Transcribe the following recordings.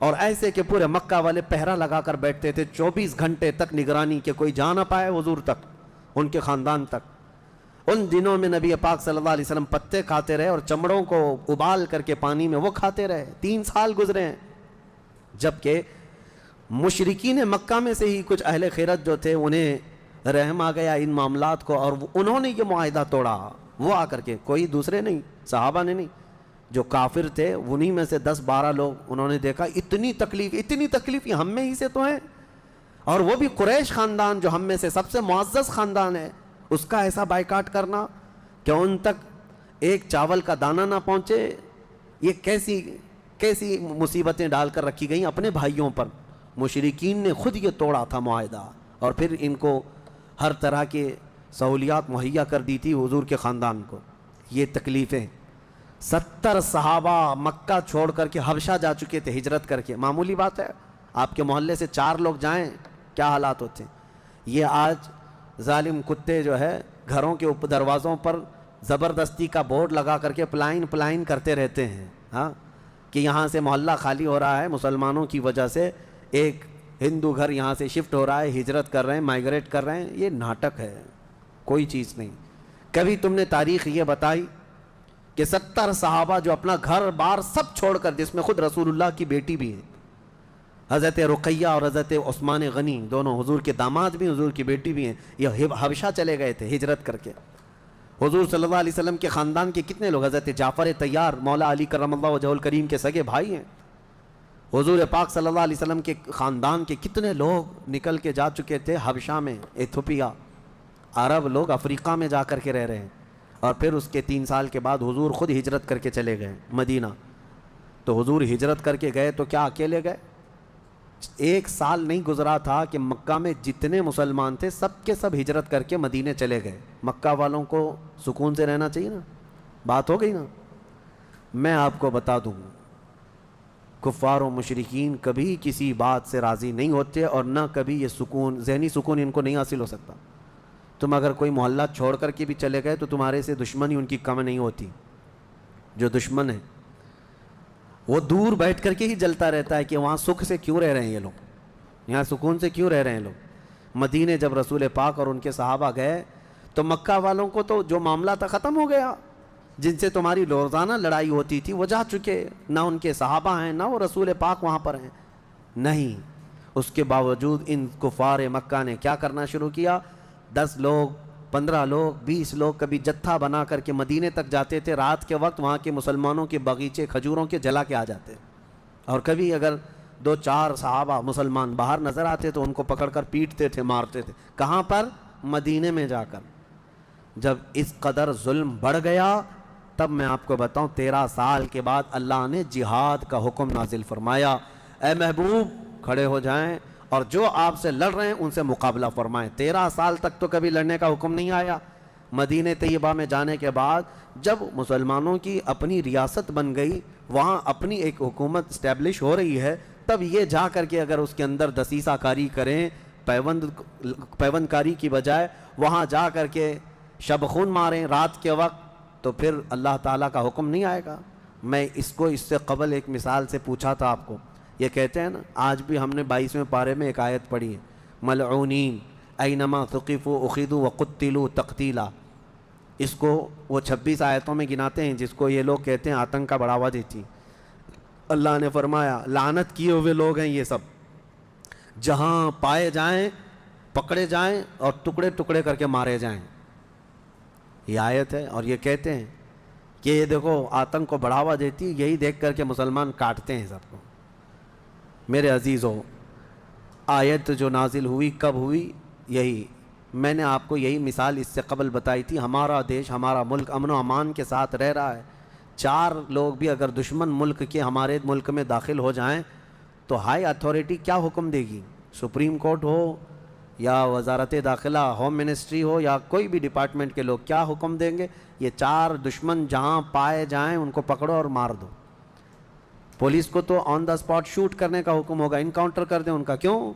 اور ایسے کہ پورے مکہ والے پہرا لگا کر بیٹھتے تھے 24 گھنٹے تک نگرانی کہ کوئی جا نہ پائے حضور تک، ان کے خاندان تک۔ ان دنوں میں نبی پاک صلی اللہ علیہ وسلم پتے کھاتے رہے اور چمڑوں کو ابال کر کے پانی میں وہ کھاتے رہے، 3 سال گزرے ہیں۔ جبکہ مشرکین مکہ میں سے ہی کچھ اہل خیرت جو تھے انہیں رحم آ گیا ان معاملات کو، اور انہوں نے یہ معاہدہ توڑا۔ وہ آ کر کے، کوئی دوسرے نہیں، صحابہ نے نہیں، جو کافر تھے انہی میں سے 10-12 لوگ، انہوں نے دیکھا اتنی تکلیف یہ ہم میں ہی سے تو ہیں، اور وہ بھی قریش خاندان جو ہم میں سے سب سے معزز خاندان ہے، اس کا ایسا بائیکاٹ کرنا کہ ان تک ایک چاول کا دانہ نہ پہنچے، یہ کیسی مصیبتیں ڈال کر رکھی گئیں اپنے بھائیوں پر۔ مشرکین نے خود یہ توڑا تھا معاہدہ، اور پھر ان کو ہر طرح کے سہولیات مہیا کر دی تھی حضور کے خاندان کو۔ یہ تکلیفیں 70 صحابہ مکہ چھوڑ کر کے حبشہ جا چکے تھے ہجرت کر کے، معمولی بات ہے، آپ کے محلے سے 4 لوگ جائیں کیا حالات ہوتے ہیں۔ یہ آج ظالم کتے جو ہے گھروں کے اوپر دروازوں پر زبردستی کا بورڈ لگا کر کے پلائن کرتے رہتے ہیں، ہاں، کہ یہاں سے محلہ خالی ہو رہا ہے مسلمانوں کی وجہ سے، ایک ہندو گھر یہاں سے شفٹ ہو رہا ہے، ہجرت کر رہے ہیں، مائیگریٹ کر رہے ہیں۔ یہ ناٹک ہے، کوئی چیز نہیں۔ کبھی تم نے تاریخ یہ بتائی کہ 70 صحابہ جو اپنا گھر بار سب چھوڑ کر، جس میں خود رسول اللہ کی بیٹی بھی ہے، حضرت رقیہ اور حضرت عثمان غنی، دونوں حضور کے داماد بھی، حضور کی بیٹی بھی ہیں، یہ حبشہ چلے گئے تھے ہجرت کر کے۔ حضور صلی اللہ علیہ وسلم کے خاندان کے کتنے لوگ، حضرت جعفر طیار مولا علی کرم اللہ وجہہ الکریم کے سگے بھائی ہیں۔ حضور پاک صلی اللہ علیہ وسلم کے خاندان کے کتنے لوگ نکل کے جا چکے تھے حبشہ میں، ایتھوپیا، عرب لوگ افریقہ میں جا کر کے رہ رہے ہیں۔ اور پھر اس کے 3 سال کے بعد حضور خود ہجرت کر کے چلے گئے مدینہ۔ تو حضور ہجرت کر کے گئے تو کیا اکیلے گئے؟ 1 سال نہیں گزرا تھا کہ مکہ میں جتنے مسلمان تھے سب کے سب ہجرت کر کے مدینے چلے گئے۔ مکہ والوں کو سکون سے رہنا چاہیے نا، بات ہو گئی نا۔ میں آپ کو بتا دوں، کفار و مشرکین کبھی کسی بات سے راضی نہیں ہوتے، اور نہ کبھی یہ سکون، ذہنی سکون ان کو نہیں حاصل ہو سکتا۔ تم اگر کوئی محلہ چھوڑ کر کے بھی چلے گئے تو تمہارے سے دشمنی ان کی کم نہیں ہوتی۔ جو دشمن ہے وہ دور بیٹھ کر کے ہی جلتا رہتا ہے کہ وہاں سکھ سے کیوں رہ رہے ہیں یہ لوگ، یہاں سکون سے کیوں رہ رہے ہیں لوگ۔ مدینے جب رسول پاک اور ان کے صحابہ گئے تو مکہ والوں کو تو جو معاملہ تھا ختم ہو گیا، جن سے تمہاری روزانہ لڑائی ہوتی تھی وہ جا چکے، نہ ان کے صحابہ ہیں نہ وہ رسول پاک وہاں پر ہیں، نہیں۔ اس کے باوجود ان کفار مکہ نے کیا کرنا شروع کیا، 10 لوگ 15 لوگ 20 لوگ کبھی جتھا بنا کر کے مدینے تک جاتے تھے، رات کے وقت وہاں کے مسلمانوں کے باغیچے کھجوروں کے جلا کے آ جاتے، اور کبھی اگر 2-4 صحابہ مسلمان باہر نظر آتے تو ان کو پکڑ کر پیٹتے تھے، مارتے تھے۔ کہاں پر؟ مدینے میں جا کر۔ جب اس قدر ظلم بڑھ گیا تب میں آپ کو بتاؤں 13 سال کے بعد اللہ نے جہاد کا حکم نازل فرمایا، اے محبوب کھڑے ہو جائیں اور جو آپ سے لڑ رہے ہیں ان سے مقابلہ فرمائیں۔ 13 سال تک تو کبھی لڑنے کا حکم نہیں آیا۔ مدینہ طیبہ میں جانے کے بعد جب مسلمانوں کی اپنی ریاست بن گئی، وہاں اپنی ایک حکومت اسٹیبلش ہو رہی ہے، تب یہ جا کر کے اگر اس کے اندر دسیسہ کاری کریں، پیوند کاری کی بجائے وہاں جا کر کے شب خون ماریں رات کے وقت، تو پھر اللہ تعالیٰ کا حکم نہیں آئے گا۔ میں اس سے قبل ایک مثال سے پوچھا تھا آپ کو، یہ کہتے ہیں نا، آج بھی ہم نے 22ویں پارے میں ایک آیت پڑھی ہے، ملعونین اینما ثقفوا اخذوا وقتلوا تقتیلا۔ اس کو وہ 26 آیتوں میں گناتے ہیں، جس کو یہ لوگ کہتے ہیں آتنک کا بڑھاوا دیتی۔ اللہ نے فرمایا لعنت کیے ہوئے لوگ ہیں یہ سب، جہاں پائے جائیں پکڑے جائیں اور ٹکڑے ٹکڑے کر کے مارے جائیں۔ یہ آیت ہے، اور یہ کہتے ہیں کہ یہ دیکھو آتنک کو بڑھاوا دیتی، یہی دیکھ کر کے مسلمان کاٹتے ہیں سب کو۔ میرے عزیزو، آیت جو نازل ہوئی کب ہوئی؟ یہی میں نے آپ کو یہی مثال اس سے قبل بتائی تھی۔ ہمارا دیش، ہمارا ملک امن و امان کے ساتھ رہ رہا ہے، 4 لوگ بھی اگر دشمن ملک کے ہمارے ملک میں داخل ہو جائیں تو ہائی اتھارٹی کیا حکم دے گی؟ سپریم کورٹ ہو یا وزارت داخلہ، ہوم منسٹری ہو یا کوئی بھی ڈپارٹمنٹ کے لوگ کیا حکم دیں گے؟ یہ 4 دشمن جہاں پائے جائیں ان کو پکڑو اور مار دو۔ پولیس کو تو آن دا اسپاٹ شوٹ کرنے کا حکم ہوگا، انکاؤنٹر کر دیں ان کا۔ کیوں؟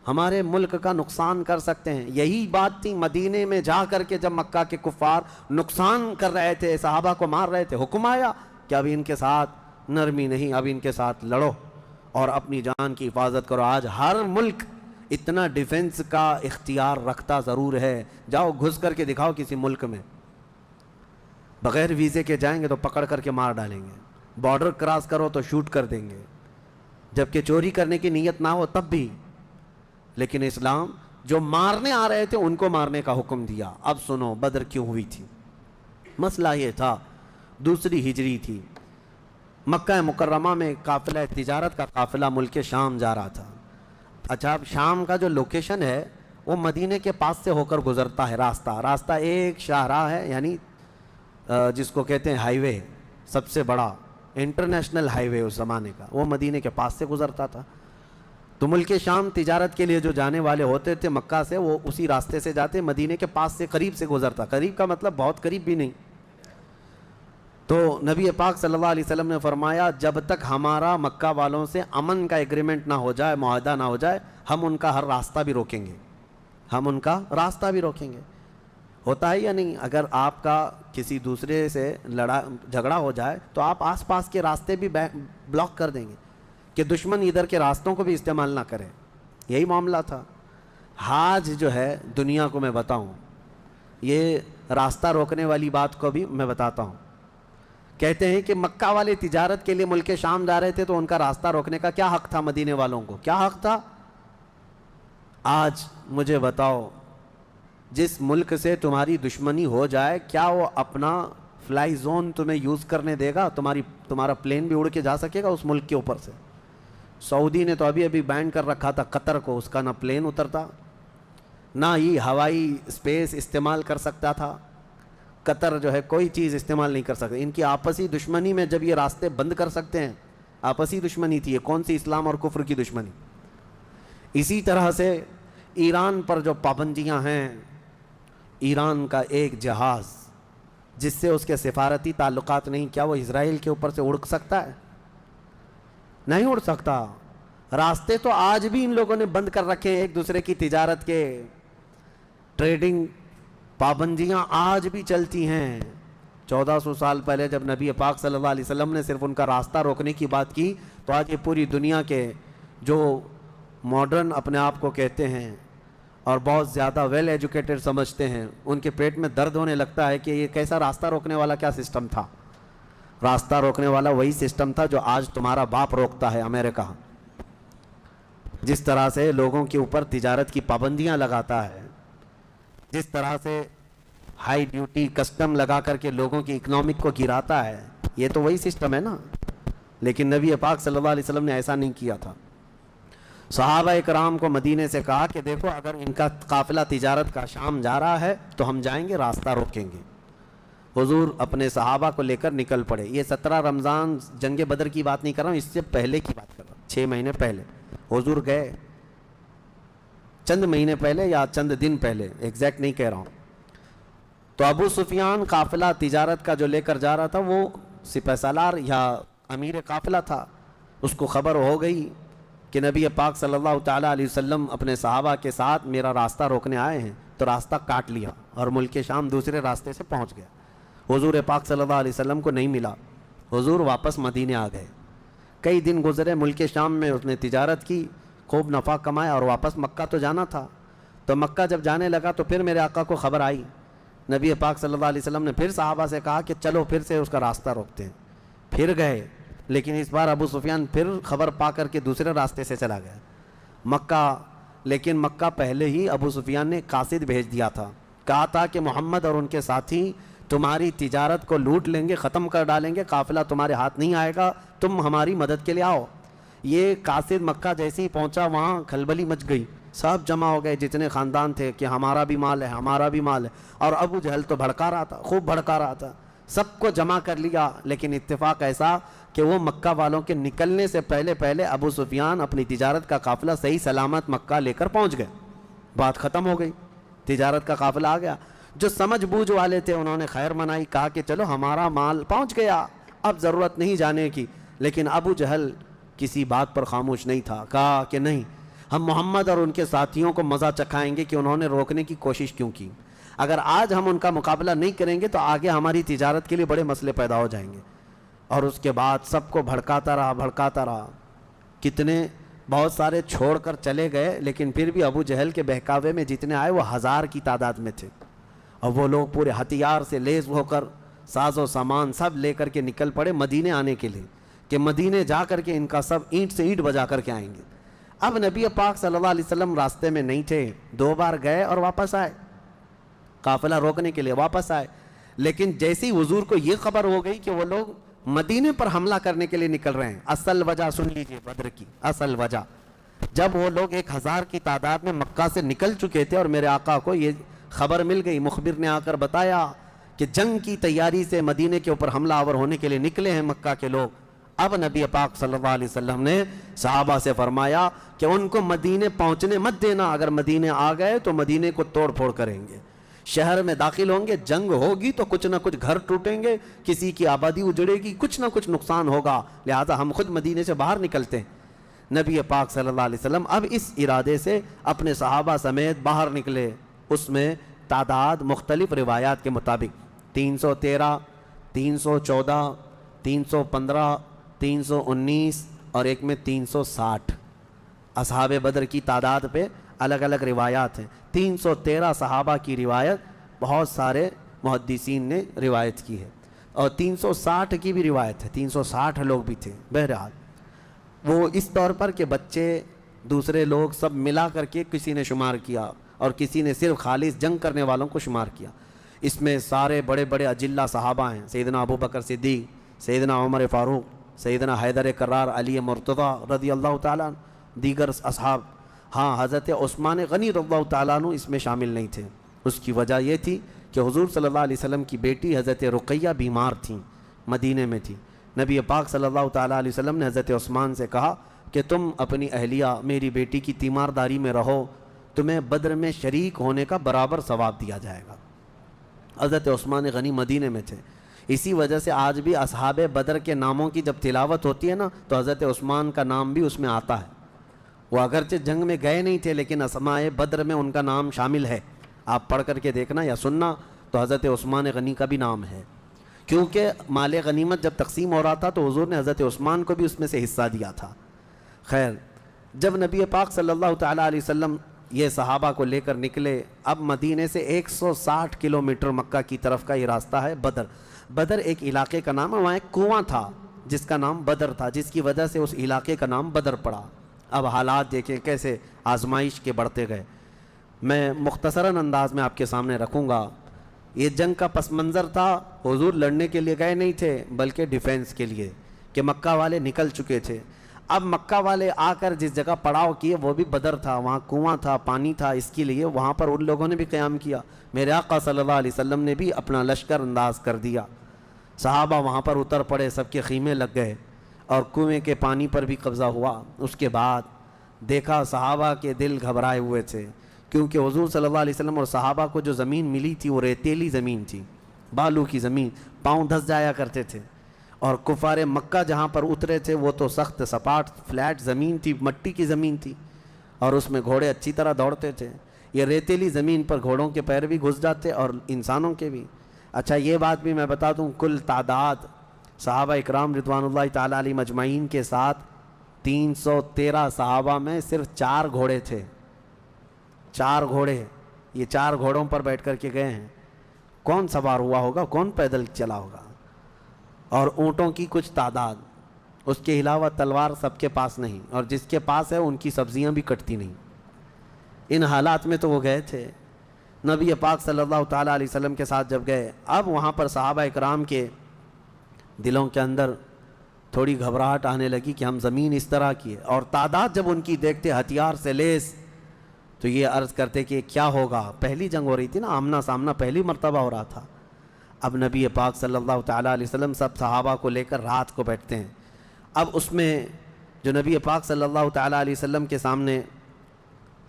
ہمارے ملک کا نقصان کر سکتے ہیں۔ یہی بات تھی مدینے میں جا کر کے جب مکہ کے کفار نقصان کر رہے تھے، صحابہ کو مار رہے تھے، حکم آیا کہ اب ان کے ساتھ نرمی نہیں، اب ان کے ساتھ لڑو۔ اور اپنی جان کی حفاظت کرو۔ آج ہر ملک اتنا ڈیفنس کا اختیار رکھتا ضرور ہے، جاؤ گھس کر کے دکھاؤ کسی ملک میں، بغیر ویزے کے جائیں گے تو پکڑ کر کے مار ڈالیں گے، بارڈر کراس کرو تو شوٹ کر دیں گے، جبکہ چوری کرنے کی نیت نہ ہو تب بھی۔ لیکن اسلام جو مارنے آ رہے تھے ان کو مارنے کا حکم دیا۔ اب سنو بدر کیوں ہوئی تھی۔ مسئلہ یہ تھا، دوسری ہجری تھی، مکہ مکرمہ میں قافلہ تجارت کا قافلہ ملک شام جا رہا تھا۔ اچھا، اب شام کا جو لوکیشن ہے وہ مدینہ کے پاس سے ہو کر گزرتا ہے، راستہ ایک شاہراہ ہے، یعنی جس کو کہتے ہیں ہائی وے، سب سے بڑا انٹرنیشنل ہائی وے اس زمانے کا، وہ مدینہ کے پاس سے گزرتا تھا۔ تو ملک شام تجارت کے لیے جو جانے والے ہوتے تھے مکہ سے، وہ اسی راستے سے جاتے، مدینہ کے پاس سے قریب سے گزرتا، قریب کا مطلب بہت قریب بھی نہیں۔ تو نبی پاک صلی اللہ علیہ وسلم نے فرمایا جب تک ہمارا مکہ والوں سے امن کا ایگریمنٹ نہ ہو جائے، معاہدہ نہ ہو جائے، ہم ان کا ہر راستہ بھی روکیں گے، ہم ان کا راستہ بھی روکیں گے۔ ہوتا ہے یا نہیں؟ اگر آپ کا کسی دوسرے سے جھگڑا ہو جائے تو آپ آس پاس کے راستے بھی بلاک کر دیں گے کہ دشمن ادھر کے راستوں کو بھی استعمال نہ کرے۔ یہی معاملہ تھا۔ آج جو ہے دنیا کو میں بتاؤں، یہ راستہ روکنے والی بات کو بھی میں بتاتا ہوں۔ کہتے ہیں کہ مکہ والے تجارت کے لیے ملک شام جا رہے تھے تو ان کا راستہ روکنے کا کیا حق تھا؟ مدینے والوں کو کیا حق تھا؟ آج مجھے بتاؤ، جس ملک سے تمہاری دشمنی ہو جائے کیا وہ اپنا فلائی زون تمہیں یوز کرنے دے گا؟ تمہارا پلین بھی اڑ کے جا سکے گا اس ملک کے اوپر سے؟ سعودی نے تو ابھی بین کر رکھا تھا قطر کو، اس کا نہ پلین اترتا نہ ہی ہوائی اسپیس استعمال کر سکتا تھا۔ قطر جو ہے کوئی چیز استعمال نہیں کر سکتے۔ ان کی آپسی دشمنی میں جب یہ راستے بند کر سکتے ہیں، آپسی دشمنی تھی، یہ کون سی اسلام اور کفر کی دشمنی؟ اسی طرح سے ایران پر جو پابندیاں ہیں، ایران کا ایک جہاز جس سے اس کے سفارتی تعلقات نہیں، کیا وہ اسرائیل کے اوپر سے اڑ سکتا ہے؟ نہیں اڑ سکتا۔ راستے تو آج بھی ان لوگوں نے بند کر رکھے ہیں ایک دوسرے کی تجارت کے، ٹریڈنگ پابندیاں آج بھی چلتی ہیں۔ 1400 سال پہلے جب نبی پاک صلی اللہ علیہ وسلم نے صرف ان کا راستہ روکنے کی بات کی تو آج یہ پوری دنیا کے جو ماڈرن اپنے آپ کو کہتے ہیں اور بہت زیادہ ویل ایجوکیٹڈ سمجھتے ہیں، ان کے پیٹ میں درد ہونے لگتا ہے کہ یہ کیسا راستہ روکنے والا کیا سسٹم تھا۔ راستہ روکنے والا وہی سسٹم تھا جو آج تمہارا باپ روکتا ہے، امریکہ، جس طرح سے لوگوں کے اوپر تجارت کی پابندیاں لگاتا ہے، جس طرح سے ہائی ڈیوٹی کسٹم لگا کر کے لوگوں کی اکنامک کو گراتا ہے، یہ تو وہی سسٹم ہے نا۔ لیکن نبی پاک صلی اللہ علیہ وسلم نے ایسا نہیں کیا تھا۔ صحابہ اکرام کو مدینے سے کہا کہ دیکھو اگر ان کا قافلہ تجارت کا شام جا رہا ہے تو ہم جائیں گے، راستہ روکیں گے۔ حضور اپنے صحابہ کو لے کر نکل پڑے۔ یہ 17 رمضان جنگ بدر کی بات نہیں کر رہا ہوں، اس سے پہلے کی بات کر رہا ہوں، 6 مہینے پہلے حضور گئے، چند مہینے پہلے یا چند دن پہلے، ایگزیکٹ نہیں کہہ رہا ہوں۔ تو ابو سفیان قافلہ تجارت کا جو لے کر جا رہا تھا وہ سپہ سالار یا امیر قافلہ تھا، اس کو خبر ہو گئی کہ نبی پاک صلی اللہ تعالیٰ علیہ وسلم اپنے صحابہ کے ساتھ میرا راستہ روکنے آئے ہیں، تو راستہ کاٹ لیا اور ملک شام دوسرے راستے سے پہنچ گیا۔ حضور پاک صلی اللہ علیہ وسلم کو نہیں ملا، حضور واپس مدینے آ گئے۔ کئی دن گزرے، ملک شام میں اس نے تجارت کی، خوب نفع کمایا اور واپس مکہ تو جانا تھا۔ تو مکہ جب جانے لگا تو پھر میرے آقا کو خبر آئی، نبی پاک صلی اللہ علیہ وسلم نے پھر صحابہ سے کہا کہ چلو پھر سے اس کا راستہ روکتے ہیں۔ پھر گئے، لیکن اس بار ابو سفیان پھر خبر پا کر کے دوسرے راستے سے چلا گیا مکہ۔ لیکن مکہ پہلے ہی ابو سفیان نے قاصد بھیج دیا تھا، کہا تھا کہ محمد اور ان کے ساتھی تمہاری تجارت کو لوٹ لیں گے، ختم کر ڈالیں گے، قافلہ تمہارے ہاتھ نہیں آئے گا، تم ہماری مدد کے لیے آؤ۔ یہ قاصد مکہ جیسے ہی پہنچا وہاں کھلبلی مچ گئی، سب جمع ہو گئے جتنے خاندان تھے کہ ہمارا بھی مال ہے، ہمارا بھی مال ہے۔ اور ابو جہل تو بھڑکا رہا تھا، خوب بھڑکا رہا تھا، سب کو جمع کر لیا۔ لیکن اتفاق ایسا کہ وہ مکہ والوں کے نکلنے سے پہلے ابو سفیان اپنی تجارت کا قافلہ صحیح سلامت مکہ لے کر پہنچ گئے، بات ختم ہو گئی، تجارت کا قافلہ آ گیا۔ جو سمجھ بوجھ والے تھے انہوں نے خیر منائی، کہا کہ چلو ہمارا مال پہنچ گیا، اب ضرورت نہیں جانے کی۔ لیکن ابو جہل کسی بات پر خاموش نہیں تھا، کہا کہ نہیں، ہم محمد اور ان کے ساتھیوں کو مزہ چکھائیں گے کہ انہوں نے روکنے کی کوشش کیوں کی۔ اگر آج ہم ان کا مقابلہ نہیں کریں گے تو آگے ہماری تجارت کے لیے بڑے مسئلے پیدا ہو جائیں گے۔ اور اس کے بعد سب کو بھڑکاتا رہا۔ کتنے بہت سارے چھوڑ کر چلے گئے، لیکن پھر بھی ابو جہل کے بہکاوے میں جتنے آئے وہ 1000 کی تعداد میں تھے، اور وہ لوگ پورے ہتھیار سے لیس ہو کر ساز و سامان سب لے کر کے نکل پڑے مدینے آنے کے لیے، کہ مدینے جا کر کے ان کا سب اینٹ سے اینٹ بجا کر کے آئیں گے۔ اب نبی پاک صلی اللہ علیہ وسلم راستے میں نہیں تھے، 2 بار گئے اور واپس آئے، قافلہ روکنے کے لیے واپس آئے، لیکن جیسی حضور کو یہ خبر ہو گئی کہ وہ لوگ مدینے پر حملہ کرنے کے لیے نکل رہے ہیں، اصل وجہ سن لیجئے بدر کی اصل وجہ، جب وہ لوگ 1000 کی تعداد میں مکہ سے نکل چکے تھے اور میرے آقا کو یہ خبر مل گئی، مخبر نے آ کر بتایا کہ جنگ کی تیاری سے مدینے کے اوپر حملہ آور ہونے کے لیے نکلے ہیں مکہ کے لوگ، اب نبی پاک صلی اللہ علیہ وسلم نے صحابہ سے فرمایا کہ ان کو مدینے پہنچنے مت دینا، اگر مدینے آ گئے تو مدینے کو توڑ پھوڑ کریں گے، شہر میں داخل ہوں گے، جنگ ہوگی تو کچھ نہ کچھ گھر ٹوٹیں گے، کسی کی آبادی اجڑے گی، کچھ نہ کچھ نقصان ہوگا، لہذا ہم خود مدینے سے باہر نکلتے ہیں۔ نبی پاک صلی اللہ علیہ وسلم اب اس ارادے سے اپنے صحابہ سمیت باہر نکلے، اس میں تعداد مختلف روایات کے مطابق 313، 314، 315، 319 اور ایک میں 360 اصحاب بدر کی تعداد پہ الگ الگ روایات ہیں۔ 313 صحابہ کی روایت بہت سارے محدثین نے روایت کی ہے، اور 360 کی بھی روایت ہے، 360 لوگ بھی تھے۔ بہرحال وہ اس طور پر کہ بچے دوسرے لوگ سب ملا کر کے کسی نے شمار کیا، اور کسی نے صرف خالص جنگ کرنے والوں کو شمار کیا۔ اس میں سارے بڑے بڑے اجلہ صحابہ ہیں، سیدنا ابو بکر صدیق، سیدنا عمر فاروق، سیدنا حیدر کرار، علی مرتضیٰ رضی اللہ تعالیٰ عنہ، دیگر اصحاب۔ ہاں، حضرت عثمان غنی رضی اللہ تعالیٰ عنہ اس میں شامل نہیں تھے، اس کی وجہ یہ تھی کہ حضور صلی اللہ علیہ وسلم کی بیٹی حضرت رقیہ بیمار تھیں، مدینے میں تھی۔ نبی پاک صلی اللہ تعالیٰ علیہ وسلم نے حضرت عثمان سے کہا کہ تم اپنی اہلیہ میری بیٹی کی تیمارداری میں رہو، تمہیں بدر میں شریک ہونے کا برابر ثواب دیا جائے گا۔ حضرت عثمان غنی مدینے میں تھے، اسی وجہ سے آج بھی اصحاب بدر کے ناموں کی جب تلاوت ہوتی ہے نا تو حضرت عثمان کا نام بھی اس میں آتا ہے۔ وہ اگرچہ جنگ میں گئے نہیں تھے لیکن اسماء بدر میں ان کا نام شامل ہے، آپ پڑھ کر کے دیکھنا یا سننا تو حضرت عثمان غنی کا بھی نام ہے، کیونکہ مال غنیمت جب تقسیم ہو رہا تھا تو حضور نے حضرت عثمان کو بھی اس میں سے حصہ دیا تھا۔ خیر، جب نبی پاک صلی اللہ تعالیٰ علیہ وسلم یہ صحابہ کو لے کر نکلے، اب مدینے سے 160 کلومیٹر مکہ کی طرف کا یہ راستہ ہے بدر۔ بدر ایک علاقے کا نام ہے، وہاں ایک کنواں تھا جس کا نام بدر تھا، جس کی وجہ سے اس علاقے کا نام بدر پڑا۔ اب حالات دیکھیں کیسے آزمائش کے بڑھتے گئے۔ میں مختصراً انداز میں آپ کے سامنے رکھوں گا۔ یہ جنگ کا پس منظر تھا، حضور لڑنے کے لیے گئے نہیں تھے بلکہ ڈیفینس کے لیے، کہ مکہ والے نکل چکے تھے۔ اب مکہ والے آ کر جس جگہ پڑاؤ کیے وہ بھی بدر تھا، وہاں کنواں تھا، پانی تھا، اس کے لیے وہاں پر ان لوگوں نے بھی قیام کیا۔ میرے آقا صلی اللہ علیہ وسلم نے بھی اپنا لشکر انداز کر دیا، صحابہ وہاں پر اتر پڑے، سب کے خیمے لگ گئے اور کنویں کے پانی پر بھی قبضہ ہوا۔ اس کے بعد دیکھا صحابہ کے دل گھبرائے ہوئے تھے، کیونکہ حضور صلی اللہ علیہ وسلم اور صحابہ کو جو زمین ملی تھی وہ ریتیلی زمین تھی، بالو کی زمین، پاؤں دھس جایا کرتے تھے، اور کفار مکہ جہاں پر اترے تھے وہ تو سخت سپاٹ فلیٹ زمین تھی، مٹی کی زمین تھی، اور اس میں گھوڑے اچھی طرح دوڑتے تھے۔ یہ ریتیلی زمین پر گھوڑوں کے پیر بھی گھس جاتے اور انسانوں کے بھی۔ اچھا، یہ بات بھی میں بتا دوں، کل تعداد صحابہ اکرام رضوان اللہ تعالیٰ علیہ مجمعین کے ساتھ 313 صحابہ میں صرف 4 گھوڑے تھے، 4 گھوڑے۔ یہ 4 گھوڑوں پر بیٹھ کر کے گئے ہیں، کون سوار ہوا ہوگا، کون پیدل چلا ہوگا؟ اور اونٹوں کی کچھ تعداد، اس کے علاوہ تلوار سب کے پاس نہیں، اور جس کے پاس ہے ان کی سبزیاں بھی کٹتی نہیں۔ ان حالات میں تو وہ گئے تھے۔ نبی پاک صلی اللہ تعالیٰ علیہ وسلم کے ساتھ جب گئے، اب وہاں پر صحابہ اکرام کے دلوں کے اندر تھوڑی گھبراہٹ آنے لگی کہ ہم زمین اس طرح کی ہے، اور تعداد جب ان کی دیکھتے ہتھیار سے لیس تو یہ عرض کرتے کہ کیا ہوگا۔ پہلی جنگ ہو رہی تھی نا، آمنا سامنا پہلی مرتبہ ہو رہا تھا۔ اب نبی پاک صلی اللہ تعالیٰ علیہ وسلم سب صحابہ کو لے کر رات کو بیٹھتے ہیں۔ اب اس میں جو نبی پاک صلی اللہ تعالیٰ علیہ وسلم کے سامنے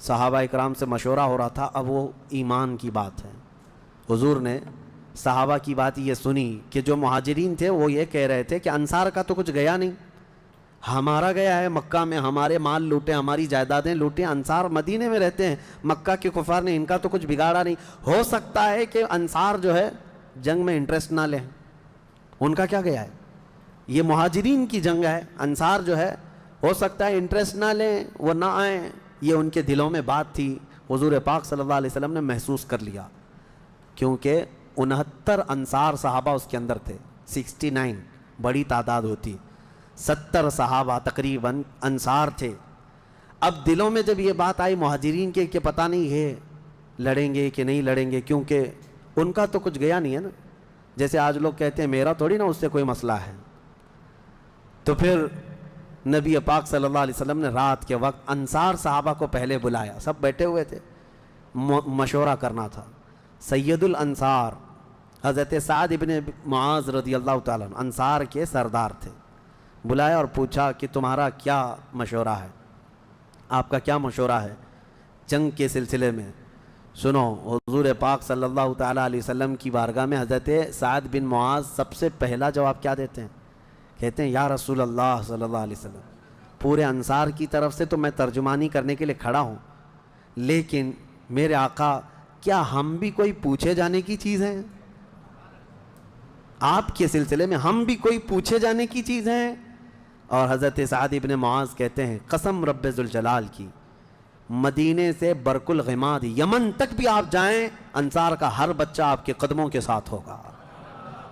صحابہ اکرام سے مشورہ ہو رہا تھا، اب وہ ایمان کی بات ہے۔ حضور نے صحابہ کی بات یہ سنی کہ جو مہاجرین تھے وہ یہ کہہ رہے تھے کہ انصار کا تو کچھ گیا نہیں، ہمارا گیا ہے، مکہ میں ہمارے مال لوٹے، ہماری جائیدادیں لوٹیں، انصار مدینے میں رہتے ہیں، مکہ کے کفار نے ان کا تو کچھ بگاڑا نہیں۔ ہو سکتا ہے کہ انصار جو ہے جنگ میں انٹرسٹ نہ لیں، ان کا کیا گیا ہے، یہ مہاجرین کی جنگ ہے، انصار جو ہے ہو سکتا ہے انٹرسٹ نہ لیں، وہ نہ آئیں، یہ ان کے دلوں میں بات تھی، حضور پاک صلی اللہ علیہ وسلم نے محسوس کر لیا، کیونکہ 69 انصار صحابہ اس کے اندر تھے، 69 بڑی تعداد ہوتی، 70 صحابہ تقریباً انصار تھے۔ اب دلوں میں جب یہ بات آئی مہاجرین کے کہ پتہ نہیں ہے لڑیں گے کہ نہیں لڑیں گے، کیونکہ ان کا تو کچھ گیا نہیں ہے نا، جیسے آج لوگ کہتے ہیں میرا تھوڑی نا اس سے کوئی مسئلہ ہے، تو پھر نبی پاک صلی اللہ علیہ وسلم نے رات کے وقت انصار صحابہ کو پہلے بلایا، سب بیٹھے ہوئے تھے، مشورہ کرنا تھا۔ سید الانصار حضرت سعد ابن معاذ رضی اللہ تعالیٰ عنہ انصار کے سردار تھے، بلایا اور پوچھا کہ تمہارا کیا مشورہ ہے، آپ کا کیا مشورہ ہے جنگ کے سلسلے میں؟ سنو، حضور پاک صلی اللہ تعالیٰ علیہ وسلم کی بارگاہ میں حضرت سعد بن معاذ سب سے پہلا جواب کیا دیتے ہیں؟ کہتے ہیں یا رسول اللہ صلی اللہ علیہ وسلم، پورے انصار کی طرف سے تو میں ترجمانی کرنے کے لیے کھڑا ہوں، لیکن میرے آقا کیا ہم بھی کوئی پوچھے جانے کی چیز ہیں؟ آپ کے سلسلے میں ہم بھی کوئی پوچھے جانے کی چیز ہیں؟ اور حضرت سعد ابن معاذ کہتے ہیں قسم رب ذوالجلال کی، مدینے سے برق الغماد یمن تک بھی آپ جائیں، انصار کا ہر بچہ آپ کے قدموں کے ساتھ ہوگا۔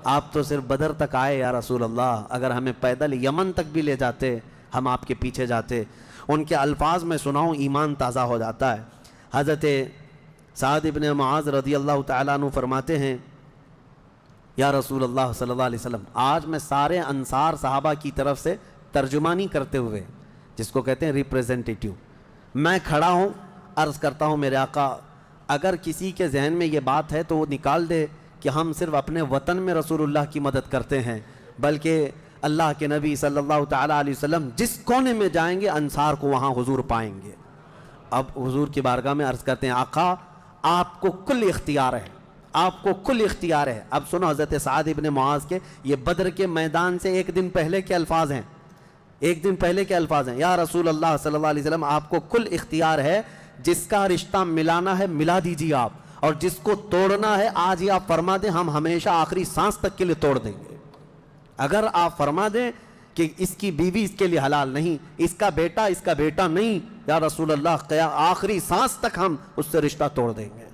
آپ تو صرف بدر تک آئے یا رسول اللہ، اگر ہمیں پیدل یمن تک بھی لے جاتے ہم آپ کے پیچھے جاتے۔ ان کے الفاظ میں سناؤں، ایمان تازہ ہو جاتا ہے۔ حضرت سعد ابن معاذ رضی اللہ تعالیٰ عنہ فرماتے ہیں یا رسول اللہ صلی اللہ علیہ وسلم، آج میں سارے انصار صحابہ کی طرف سے ترجمانی کرتے ہوئے، جس کو کہتے ہیں ریپریزنٹیٹیو، میں کھڑا ہوں، عرض کرتا ہوں میرے آقا اگر کسی کے ذہن میں یہ بات ہے تو وہ نکال دے کہ ہم صرف اپنے وطن میں رسول اللہ کی مدد کرتے ہیں، بلکہ اللہ کے نبی صلی اللہ تعالیٰ علیہ وسلم جس کونے میں جائیں گے انصار کو وہاں حضور پائیں گے۔ اب حضور کی بارگاہ میں عرض کرتے ہیں آقا آپ کو کل اختیار ہے، آپ کو کل اختیار ہے۔ اب سنو حضرت سعد ابن معاذ کے یہ بدر کے میدان سے ایک دن پہلے کے الفاظ ہیں، ایک دن پہلے کے الفاظ ہیں، یا رسول اللہ صلی اللہ علیہ وسلم آپ کو کل اختیار ہے، جس کا رشتہ ملانا ہے ملا دیجیے آپ، اور جس کو توڑنا ہے آج ہی آپ فرما دیں، ہم ہمیشہ آخری سانس تک کے لیے توڑ دیں گے۔ اگر آپ فرما دیں کہ اس کی بیوی اس کے لیے حلال نہیں، اس کا بیٹا نہیں، یا رسول اللہ آخری سانس تک ہم اس سے رشتہ توڑ دیں گے۔